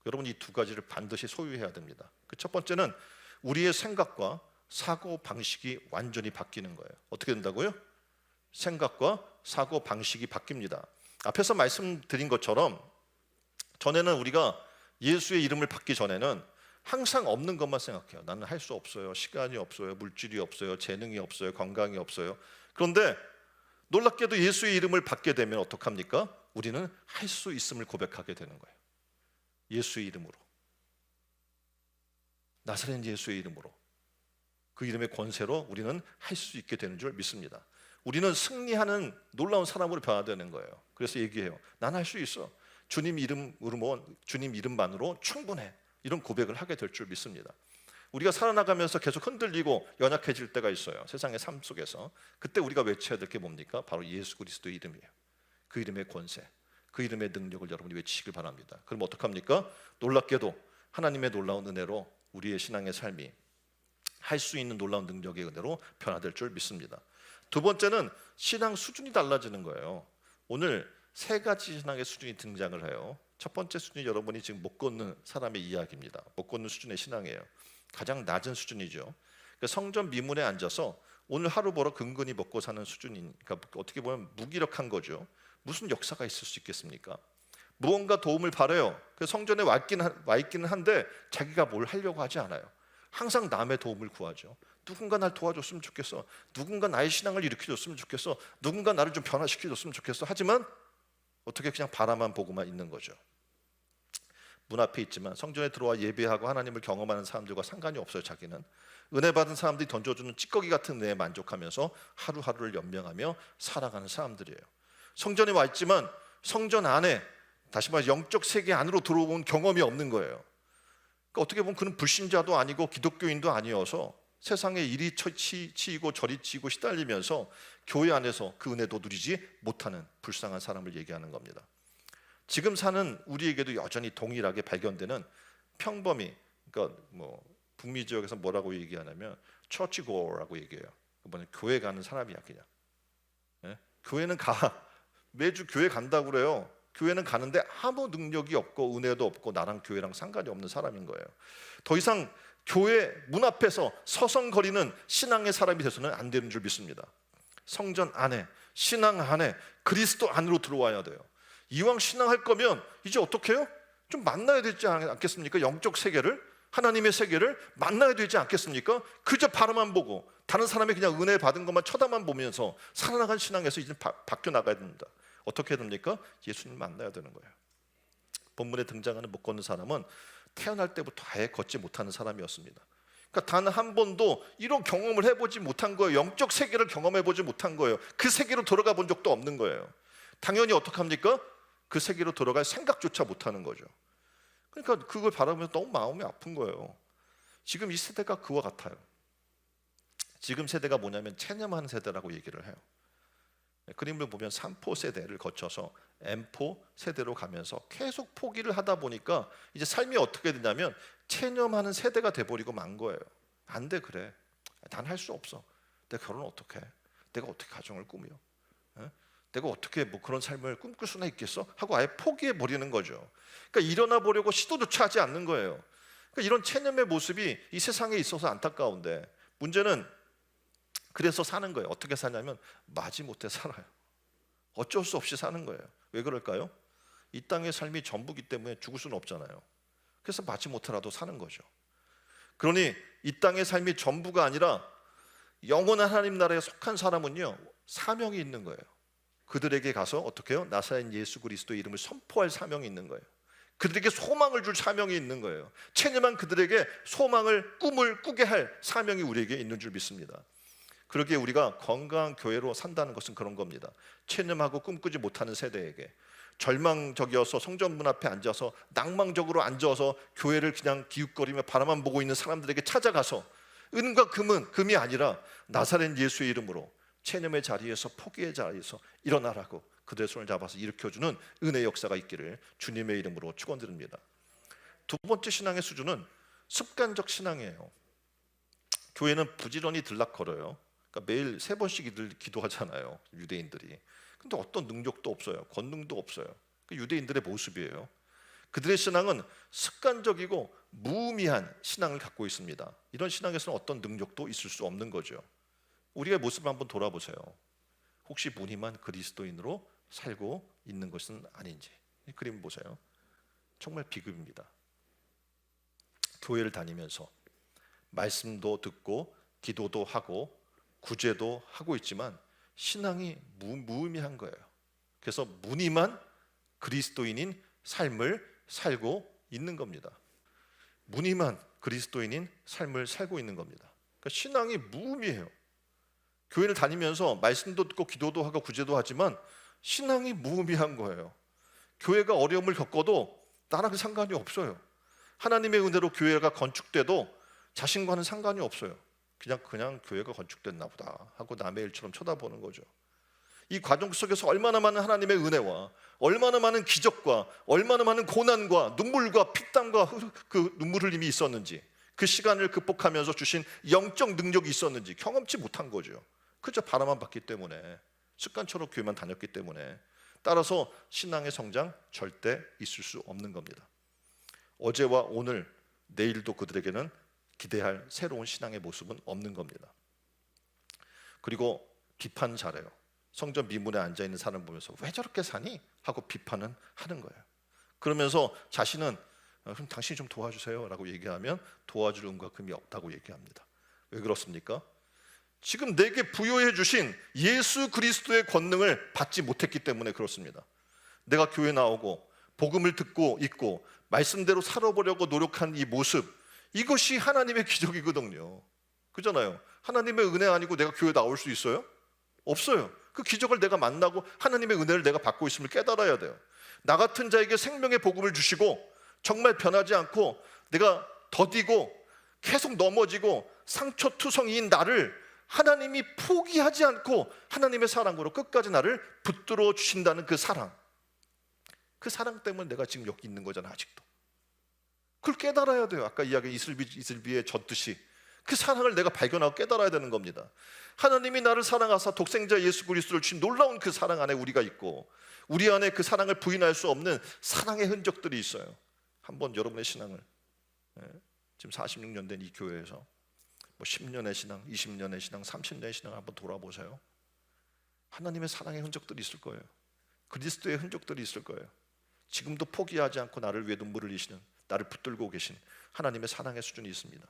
여러분, 이 두 가지를 반드시 소유해야 됩니다. 그 첫 번째는 우리의 생각과 사고 방식이 완전히 바뀌는 거예요. 어떻게 된다고요? 생각과 사고 방식이 바뀝니다. 앞에서 말씀드린 것처럼 전에는 우리가 예수의 이름을 받기 전에는 항상 없는 것만 생각해요. 나는 할 수 없어요. 시간이 없어요. 물질이 없어요. 재능이 없어요. 건강이 없어요. 그런데 놀랍게도 예수의 이름을 받게 되면 어떡합니까? 우리는 할 수 있음을 고백하게 되는 거예요. 예수의 이름으로, 나사렛 예수의 이름으로, 그 이름의 권세로 우리는 할 수 있게 되는 줄 믿습니다. 우리는 승리하는 놀라운 사람으로 변화되는 거예요. 그래서 얘기해요. 난 할 수 있어. 주님 이름으로, 주님 이름만으로 충분해. 이런 고백을 하게 될 줄 믿습니다. 우리가 살아나가면서 계속 흔들리고 연약해질 때가 있어요. 세상의 삶 속에서. 그때 우리가 외쳐야 될 게 뭡니까? 바로 예수 그리스도의 이름이에요. 그 이름의 권세, 그 이름의 능력을 여러분이 외치시길 바랍니다. 그럼 어떡합니까? 놀랍게도 하나님의 놀라운 은혜로 우리의 신앙의 삶이 할 수 있는 놀라운 능력의 은혜로 변화될 줄 믿습니다. 두 번째는 신앙 수준이 달라지는 거예요. 오늘 세 가지 신앙의 수준이 등장을 해요. 첫 번째 수준이 여러분이 지금 못 걷는 사람의 이야기입니다. 못 걷는 수준의 신앙이에요. 가장 낮은 수준이죠. 그러니까 성전 미문에 앉아서 오늘 하루 벌어 근근히 먹고 사는 수준이니까 어떻게 보면 무기력한 거죠. 무슨 역사가 있을 수 있겠습니까? 무언가 도움을 바라요. 그래서 성전에 와 있기는 한데 자기가 뭘 하려고 하지 않아요. 항상 남의 도움을 구하죠. 누군가 날 도와줬으면 좋겠어. 누군가 나의 신앙을 일으켜줬으면 좋겠어. 누군가 나를 좀 변화시켜줬으면 좋겠어. 하지만 어떻게 그냥 바라만 보고만 있는 거죠. 문 앞에 있지만 성전에 들어와 예배하고 하나님을 경험하는 사람들과 상관이 없어요. 자기는 은혜 받은 사람들이 던져주는 찌꺼기 같은 은혜에 만족하면서 하루하루를 연명하며 살아가는 사람들이에요. 성전에 와 있지만 성전 안에, 다시 말해 영적 세계 안으로 들어온 경험이 없는 거예요. 그러니까 어떻게 보면 그는 불신자도 아니고 기독교인도 아니어서 세상에 이리 치이고 저리 치이고 시달리면서 교회 안에서 그 은혜도 누리지 못하는 불쌍한 사람을 얘기하는 겁니다. 지금 사는 우리에게도 여전히 동일하게 발견되는 평범히, 그러니까 북미 지역에서 뭐라고 얘기하냐면 처치고라고 얘기해요. 뭐냐, 교회 가는 사람이야 그냥. 교회는 가, 매주 교회 간다고 그래요. 교회는 가는데 아무 능력이 없고 은혜도 없고 나랑 교회랑 상관이 없는 사람인 거예요. 더 이상 교회 문 앞에서 서성거리는 신앙의 사람이 돼서는 안 되는 줄 믿습니다. 성전 안에, 신앙 안에, 그리스도 안으로 들어와야 돼요. 이왕 신앙할 거면 이제 어떻게 해요? 좀 만나야 되지 않겠습니까? 영적 세계를, 하나님의 세계를 만나야 되지 않겠습니까? 그저 바라만 보고 다른 사람이 그냥 은혜 받은 것만 쳐다만 보면서 살아나간 신앙에서 이제 바뀌어 나가야 됩니다. 어떻게 해야 됩니까? 예수님 만나야 되는 거예요. 본문에 등장하는 못 걷는 사람은 태어날 때부터 아예 걷지 못하는 사람이었습니다. 그러니까 단 한 번도 이런 경험을 해보지 못한 거예요. 영적 세계를 경험해보지 못한 거예요. 그 세계로 들어가 본 적도 없는 거예요. 당연히 어떡합니까? 그 세계로 들어갈 생각조차 못하는 거죠. 그러니까 그걸 바라보면서 너무 마음이 아픈 거예요. 지금 이 세대가 그와 같아요. 지금 세대가 뭐냐면 체념하는 세대라고 얘기를 해요. 그림을 보면 3포 세대를 거쳐서 M포 세대로 가면서 계속 포기를 하다 보니까 이제 삶이 어떻게 되냐면 체념하는 세대가 돼버리고 만 거예요. 안 돼, 그래. 난 할 수 없어. 내가 결혼 어떻게 해? 내가 어떻게 가정을 꾸며? 내가 어떻게 그런 삶을 꿈꿀 수나 있겠어? 하고 아예 포기해 버리는 거죠. 그러니까 일어나 보려고 시도조차 하지 않는 거예요. 그러니까 이런 체념의 모습이 이 세상에 있어서 안타까운데, 문제는 그래서 사는 거예요. 어떻게 사냐면 마지못해 살아요. 어쩔 수 없이 사는 거예요. 왜 그럴까요? 이 땅의 삶이 전부기 때문에 죽을 수는 없잖아요. 그래서 마지못해라도 사는 거죠. 그러니 이 땅의 삶이 전부가 아니라 영원한 하나님 나라에 속한 사람은요, 사명이 있는 거예요. 그들에게 가서 어떻게 해요? 나사렛 예수 그리스도의 이름을 선포할 사명이 있는 거예요. 그들에게 소망을 줄 사명이 있는 거예요. 체념한 그들에게 소망을, 꿈을 꾸게 할 사명이 우리에게 있는 줄 믿습니다. 그러기에 우리가 건강한 교회로 산다는 것은 그런 겁니다. 체념하고 꿈꾸지 못하는 세대에게, 절망적이어서 성전문 앞에 앉아서 낭망적으로 앉아서 교회를 그냥 기웃거리며 바라만 보고 있는 사람들에게 찾아가서 은과 금이 아니라 나사렛 예수의 이름으로 체념의 자리에서, 포기의 자리에서 일어나라고 그들의 손을 잡아서 일으켜주는 은혜의 역사가 있기를 주님의 이름으로 축원드립니다. 두 번째 신앙의 수준은 습관적 신앙이에요. 교회는 부지런히 들락거려요. 그러니까 매일 3번씩 기도하잖아요, 유대인들이. 근데 어떤 능력도 없어요. 권능도 없어요. 그 유대인들의 모습이에요. 그들의 신앙은 습관적이고 무의미한 신앙을 갖고 있습니다. 이런 신앙에서는 어떤 능력도 있을 수 없는 거죠. 우리의 모습을 한번 돌아보세요. 혹시 무늬만 그리스도인으로 살고 있는 것은 아닌지. 이 그림 보세요. 정말 비극입니다. 교회를 다니면서 말씀도 듣고 기도도 하고 구제도 하고 있지만 신앙이 무의미한 거예요. 그래서 무늬만 그리스도인인 삶을 살고 있는 겁니다. 무늬만 그리스도인인 삶을 살고 있는 겁니다. 그러니까 신앙이 무의미해요. 교회를 다니면서 말씀도 듣고 기도도 하고 구제도 하지만 신앙이 무의미한 거예요. 교회가 어려움을 겪어도 나랑 상관이 없어요. 하나님의 은혜로 교회가 건축돼도 자신과는 상관이 없어요. 그냥 교회가 건축됐나 보다 하고 남의 일처럼 쳐다보는 거죠. 이 과정 속에서 얼마나 많은 하나님의 은혜와 얼마나 많은 기적과 얼마나 많은 고난과 눈물과 피땀과 그 눈물 흘림이 있었는지, 그 시간을 극복하면서 주신 영적 능력이 있었는지 경험치 못한 거죠. 그저 바라만 봤기 때문에, 습관처럼 교회만 다녔기 때문에. 따라서 신앙의 성장 절대 있을 수 없는 겁니다. 어제와 오늘, 내일도 그들에게는 기대할 새로운 신앙의 모습은 없는 겁니다. 그리고 비판 잘해요. 성전 미문에 앉아있는 사람 보면서 왜 저렇게 사니? 하고 비판은 하는 거예요. 그러면서 자신은 그럼 당신이 좀 도와주세요 라고 얘기하면 도와줄 은과 금이 없다고 얘기합니다. 왜 그렇습니까? 지금 내게 부여해 주신 예수 그리스도의 권능을 받지 못했기 때문에 그렇습니다. 내가 교회 나오고 복음을 듣고 있고 말씀대로 살아보려고 노력한 이 모습, 이것이 하나님의 기적이거든요. 그잖아요. 하나님의 은혜 아니고 내가 교회 나올 수 있어요? 없어요. 그 기적을 내가 만나고 하나님의 은혜를 내가 받고 있음을 깨달아야 돼요. 나 같은 자에게 생명의 복음을 주시고 정말 변하지 않고 내가 더디고 계속 넘어지고 상처투성이인 나를 하나님이 포기하지 않고 하나님의 사랑으로 끝까지 나를 붙들어 주신다는 그 사랑 때문에 내가 지금 여기 있는 거잖아. 아직도 그걸 깨달아야 돼요. 아까 이야기 이슬비에 젖듯이 그 사랑을 내가 발견하고 깨달아야 되는 겁니다. 하나님이 나를 사랑하사 독생자 예수 그리스도를 주신 놀라운 그 사랑 안에 우리가 있고, 우리 안에 그 사랑을 부인할 수 없는 사랑의 흔적들이 있어요. 한번 여러분의 신앙을, 지금 46년 된 이 교회에서 뭐 10년의 신앙, 20년의 신앙, 30년의 신앙을 한번 돌아보세요. 하나님의 사랑의 흔적들이 있을 거예요. 그리스도의 흔적들이 있을 거예요. 지금도 포기하지 않고 나를 위해 눈물을 흘리시는, 나를 붙들고 계신 하나님의 사랑의 수준이 있습니다.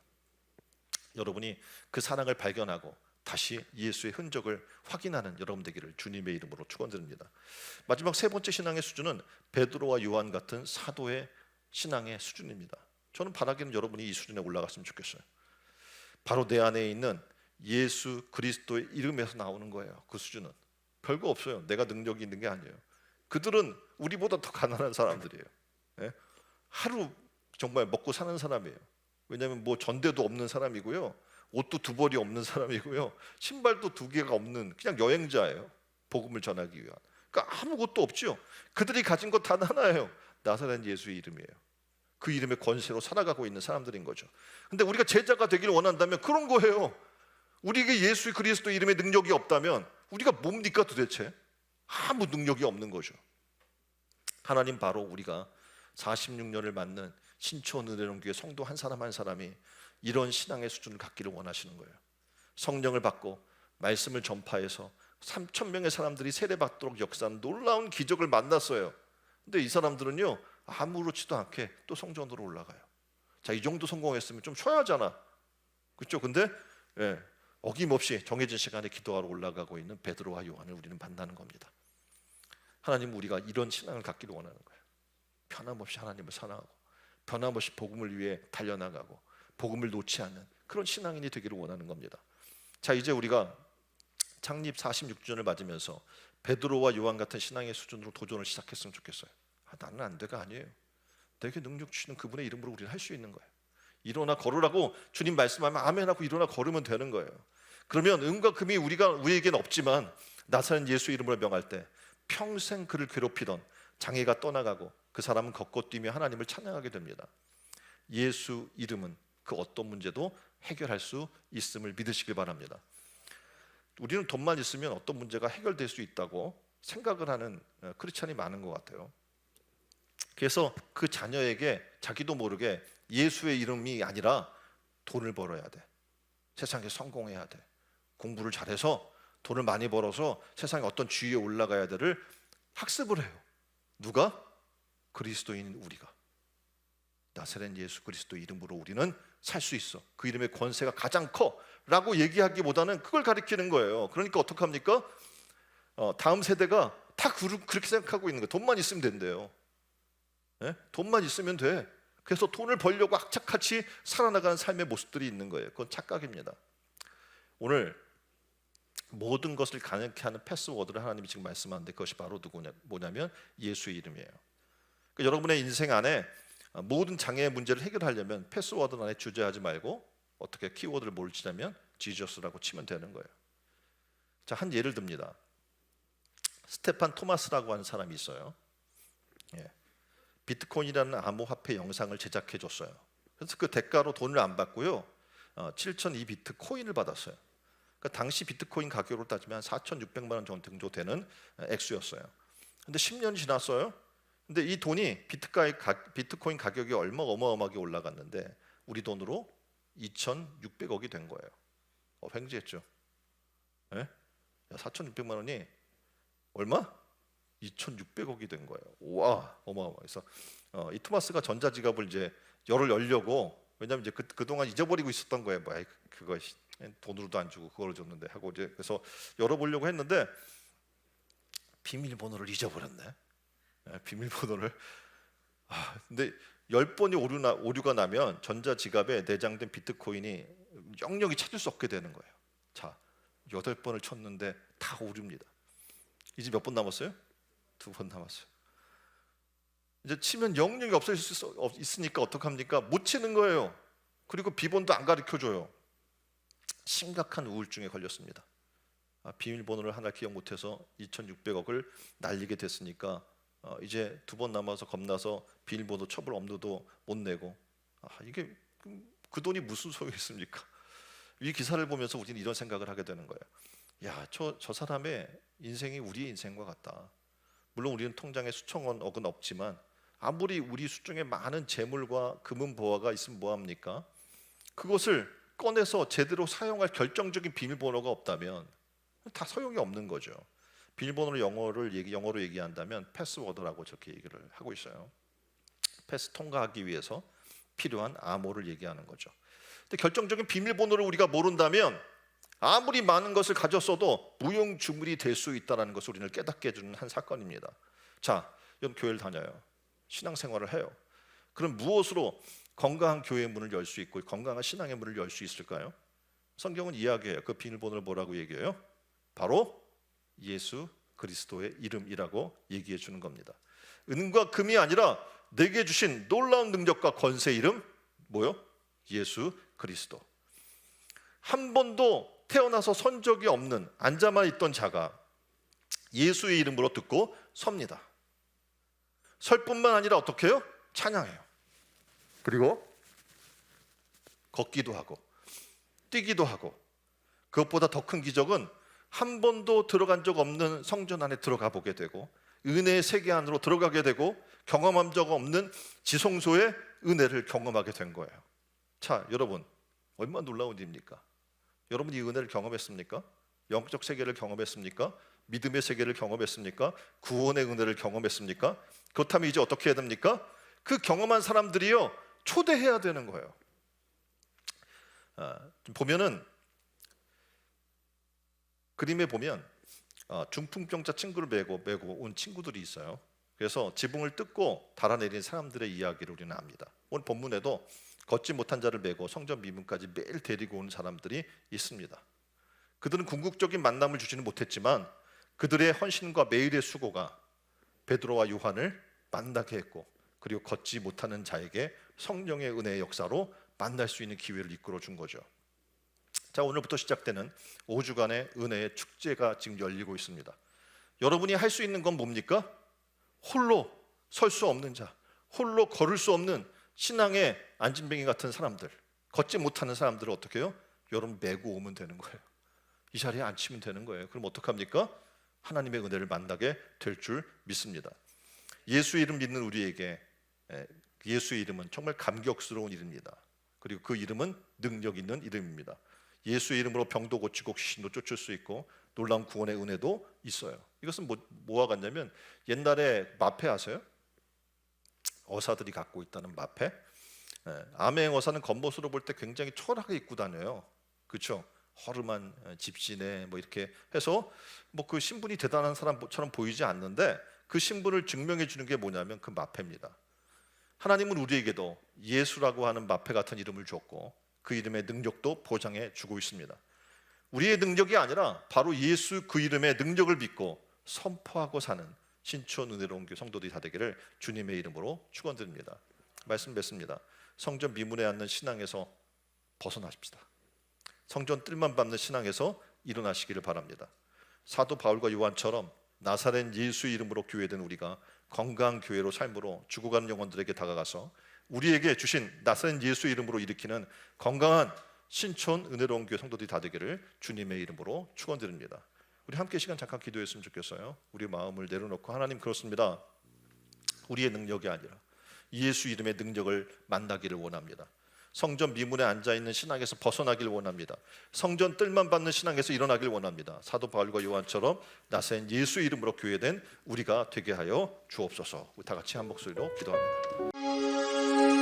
여러분이 그 사랑을 발견하고 다시 예수의 흔적을 확인하는 여러분 되기를 주님의 이름으로 축원드립니다. 마지막 세 번째 신앙의 수준은 베드로와 요한 같은 사도의 신앙의 수준입니다. 저는 바라기는 여러분이 이 수준에 올라갔으면 좋겠어요. 바로 내 안에 있는 예수 그리스도의 이름에서 나오는 거예요. 그 수준은 별거 없어요. 내가 능력이 있는 게 아니에요. 그들은 우리보다 더 가난한 사람들이에요. 하루 정말 먹고 사는 사람이에요. 왜냐하면 뭐 전대도 없는 사람이고요, 옷도 2벌이 없는 사람이고요, 신발도 2개가 없는 그냥 여행자예요. 복음을 전하기 위한. 그러니까 아무것도 없죠. 그들이 가진 것 단 하나예요. 나사렛 예수의 이름이에요. 그 이름의 권세로 살아가고 있는 사람들인 거죠. 근데 우리가 제자가 되기를 원한다면 그런 거예요. 우리에게 예수 그리스도 이름의 능력이 없다면 우리가 뭡니까 도대체? 아무 능력이 없는 거죠. 하나님 바로 우리가 46년을 맞는 신촌 은혜론교회 성도 한 사람 한 사람이 이런 신앙의 수준을 갖기를 원하시는 거예요. 성령을 받고 말씀을 전파해서 3,000명의 사람들이 세례받도록 역사한 놀라운 기적을 만났어요. 근데 이 사람들은요, 아무렇지도 않게 또 성전으로 올라가요. 자, 이 정도 성공했으면 좀 쉬어야 하잖아, 그렇죠? 근데 어김없이 정해진 시간에 기도하러 올라가고 있는 베드로와 요한을 우리는 만나는 겁니다. 하나님은 우리가 이런 신앙을 갖기를 원하는 거예요. 변함없이 하나님을 사랑하고 변함없이 복음을 위해 달려나가고 복음을 놓지 않는 그런 신앙인이 되기를 원하는 겁니다. 자, 이제 우리가 창립 46주년을 맞으면서 베드로와 요한 같은 신앙의 수준으로 도전을 시작했으면 좋겠어요. 나는 안 돼가 아니에요. 내게 능력 주시는 그분의 이름으로 우리는 할 수 있는 거예요. 일어나 걸으라고 주님 말씀하면 아멘하고 일어나 걸으면 되는 거예요. 그러면 은과 금이 우리에게는 없지만 나사렛 예수 이름으로 명할 때 평생 그를 괴롭히던 장애가 떠나가고 그 사람은 걷고 뛰며 하나님을 찬양하게 됩니다. 예수 이름은 그 어떤 문제도 해결할 수 있음을 믿으시길 바랍니다. 우리는 돈만 있으면 어떤 문제가 해결될 수 있다고 생각을 하는 크리스찬이 많은 것 같아요. 그래서 그 자녀에게 자기도 모르게 예수의 이름이 아니라 돈을 벌어야 돼, 세상에 성공해야 돼, 공부를 잘해서 돈을 많이 벌어서 세상에 어떤 지위에 올라가야 돼를 학습을 해요. 누가? 그리스도인인 우리가. 나사렛 예수 그리스도 이름으로 우리는 살 수 있어, 그 이름의 권세가 가장 커 라고 얘기하기보다는 그걸 가리키는 거예요. 그러니까 어떡합니까? 다음 세대가 다 그렇게 생각하고 있는 거예요. 돈만 있으면 된대요. 네? 돈만 있으면 돼. 그래서 돈을 벌려고 악착같이 살아나가는 삶의 모습들이 있는 거예요. 그건 착각입니다. 오늘 모든 것을 가능케 하는 패스워드를 하나님이 지금 말씀하는데 그것이 바로 뭐냐면 예수의 이름이에요. 그러니까 여러분의 인생 안에 모든 장애의 문제를 해결하려면 패스워드 안에 주저하지 말고 어떻게 키워드를 뭘 치냐면 지저스라고 치면 되는 거예요. 자, 한 예를 듭니다. 스테판 토마스라고 하는 사람이 있어요. 비트코인이라는 암호화폐 영상을 제작해 줬어요. 그래서 그 대가로 돈을 안 받고요, 7,002 비트코인을 받았어요. 그러니까 당시 비트코인 가격으로 따지면 4,600만 원 정도 되는 액수였어요. 근데 10년이 지났어요. 근데 이 돈이 비트코인 가격이 어마어마하게 올라갔는데 우리 돈으로 2,600억이 된 거예요. 횡재했죠. 네? 4,600만 원이 얼마? 2,600억이 된 거예요. 와, 어마어마해서 이 토마스가 전자지갑을 이제 열려고, 왜냐하면 이제 그동안 잊어버리고 있었던 거예요. 뭐 그거 돈으로도 안 주고 그걸 줬는데 하고 이제 그래서 열어보려고 했는데 비밀번호를 잊어버렸네. 비밀번호를. 근데 10번이 오류가 나면 전자지갑에 내장된 비트코인이 영영이 찾을 수 없게 되는 거예요. 자, 8번을 쳤는데 다 오류입니다. 이제 몇 번 남았어요? 2번 남았어요. 이제 치면 영영이 없어질 수 있으니까 어떡합니까? 못 치는 거예요. 그리고 비번도 안 가르쳐줘요. 심각한 우울증에 걸렸습니다. 비밀번호를 하나 기억 못해서 2,600억을 날리게 됐으니까 이제 2번 남아서 겁나서 비밀번호 처벌 업무도 못 내고, 이게 그 돈이 무슨 소용이 있습니까? 이 기사를 보면서 우리는 이런 생각을 하게 되는 거예요. 야, 저 사람의 인생이 우리의 인생과 같다. 물론 우리는 통장에 수천억 억은 없지만 아무리 우리 수중에 많은 재물과 금은 보화가 있으면 뭐합니까? 그것을 꺼내서 제대로 사용할 결정적인 비밀번호가 없다면 다 소용이 없는 거죠. 비밀번호를 영어로 얘기한다면 패스워드라고 저렇게 얘기를 하고 있어요. 패스 통과하기 위해서 필요한 암호를 얘기하는 거죠. 근데 결정적인 비밀번호를 우리가 모른다면 아무리 많은 것을 가졌어도 무용주물이 될 수 있다는 것을 우리를 깨닫게 해주는 한 사건입니다. 자, 여러분 교회를 다녀요. 신앙생활을 해요. 그럼 무엇으로 건강한 교회의 문을 열 수 있고 건강한 신앙의 문을 열 수 있을까요? 성경은 이야기해요. 그 비밀번호를 뭐라고 얘기해요? 바로 예수 그리스도의 이름이라고 얘기해 주는 겁니다. 은과 금이 아니라 내게 주신 놀라운 능력과 권세 이름 뭐요? 예수 그리스도. 한 번도 태어나서 선 적이 없는 앉아만 있던 자가 예수의 이름으로 듣고 섭니다. 설 뿐만 아니라 어떻게 해요? 찬양해요. 그리고 걷기도 하고 뛰기도 하고, 그것보다 더 큰 기적은 한 번도 들어간 적 없는 성전 안에 들어가 보게 되고 은혜의 세계 안으로 들어가게 되고 경험한 적 없는 지성소의 은혜를 경험하게 된 거예요. 자, 여러분 얼마나 놀라운 일입니까? 여러분이 이 은혜를 경험했습니까? 영적 세계를 경험했습니까? 믿음의 세계를 경험했습니까? 구원의 은혜를 경험했습니까? 그렇다면 이제 어떻게 해야 됩니까? 그 경험한 사람들이요 초대해야 되는 거예요. 보면은 그림에 보면 중풍병자 친구를 메고 온 친구들이 있어요. 그래서 지붕을 뜯고 달아내린 사람들의 이야기를 우리는 압니다. 오늘 본문에도 걷지 못한 자를 메고 성전 미문까지 매일 데리고 온 사람들이 있습니다. 그들은 궁극적인 만남을 주지는 못했지만 그들의 헌신과 매일의 수고가 베드로와 요한을 만나게 했고, 그리고 걷지 못하는 자에게 성령의 은혜의 역사로 만날 수 있는 기회를 이끌어 준 거죠. 자, 오늘부터 시작되는 5주간의 은혜의 축제가 지금 열리고 있습니다. 여러분이 할 수 있는 건 뭡니까? 홀로 설 수 없는 자, 홀로 걸을 수 없는 신앙의 안진뱅이 같은 사람들, 걷지 못하는 사람들을 어떻게 해요? 여러분 메고 오면 되는 거예요. 이 자리에 앉히면 되는 거예요. 그럼 어떡합니까? 하나님의 은혜를 만나게 될 줄 믿습니다. 예수 이름 믿는 우리에게 예수의 이름은 정말 감격스러운 이름입니다. 그리고 그 이름은 능력 있는 이름입니다. 예수의 이름으로 병도 고치고 귀신도 쫓을 수 있고 놀라운 구원의 은혜도 있어요. 이것은 뭐와 같냐면 옛날에 마패 아세요? 어사들이 갖고 있다는 마패. 암행 어사는 겉모습으로 볼 때 굉장히 초라하게 입고 다녀요. 그렇죠? 허름한 집신에 뭐 이렇게 해서 뭐 그 신분이 대단한 사람처럼 보이지 않는데 그 신분을 증명해 주는 게 뭐냐면 그 마패입니다. 하나님은 우리에게도 예수라고 하는 마패 같은 이름을 줬고 그 이름의 능력도 보장해 주고 있습니다. 우리의 능력이 아니라 바로 예수 그 이름의 능력을 믿고 선포하고 사는 신촌 은혜로운 교회 성도들이 다 되기를 주님의 이름으로 축원드립니다. 말씀 뵙습니다. 성전 미문에 앉는 신앙에서 벗어나십시다. 성전 뜰만 밟는 신앙에서 일어나시기를 바랍니다. 사도 바울과 요한처럼 나사렛 예수 이름으로 교회된 우리가 건강한 교회로 삶으로 죽어가는 영혼들에게 다가가서 우리에게 주신 나사렛 예수 이름으로 일으키는 건강한 신촌 은혜로운 교회 성도들이 다 되기를 주님의 이름으로 축원드립니다. 우리 함께 시간 잠깐 기도했으면 좋겠어요. 우리 마음을 내려놓고 하나님, 그렇습니다. 우리의 능력이 아니라 예수 이름의 능력을 만나기를 원합니다. 성전 미문에 앉아있는 신앙에서 벗어나길 원합니다. 성전 뜰만 받는 신앙에서 일어나길 원합니다. 사도 바울과 요한처럼 나사렛 예수 이름으로 교회된 우리가 되게 하여 주옵소서. 우리 다 같이 한 목소리로 기도합니다.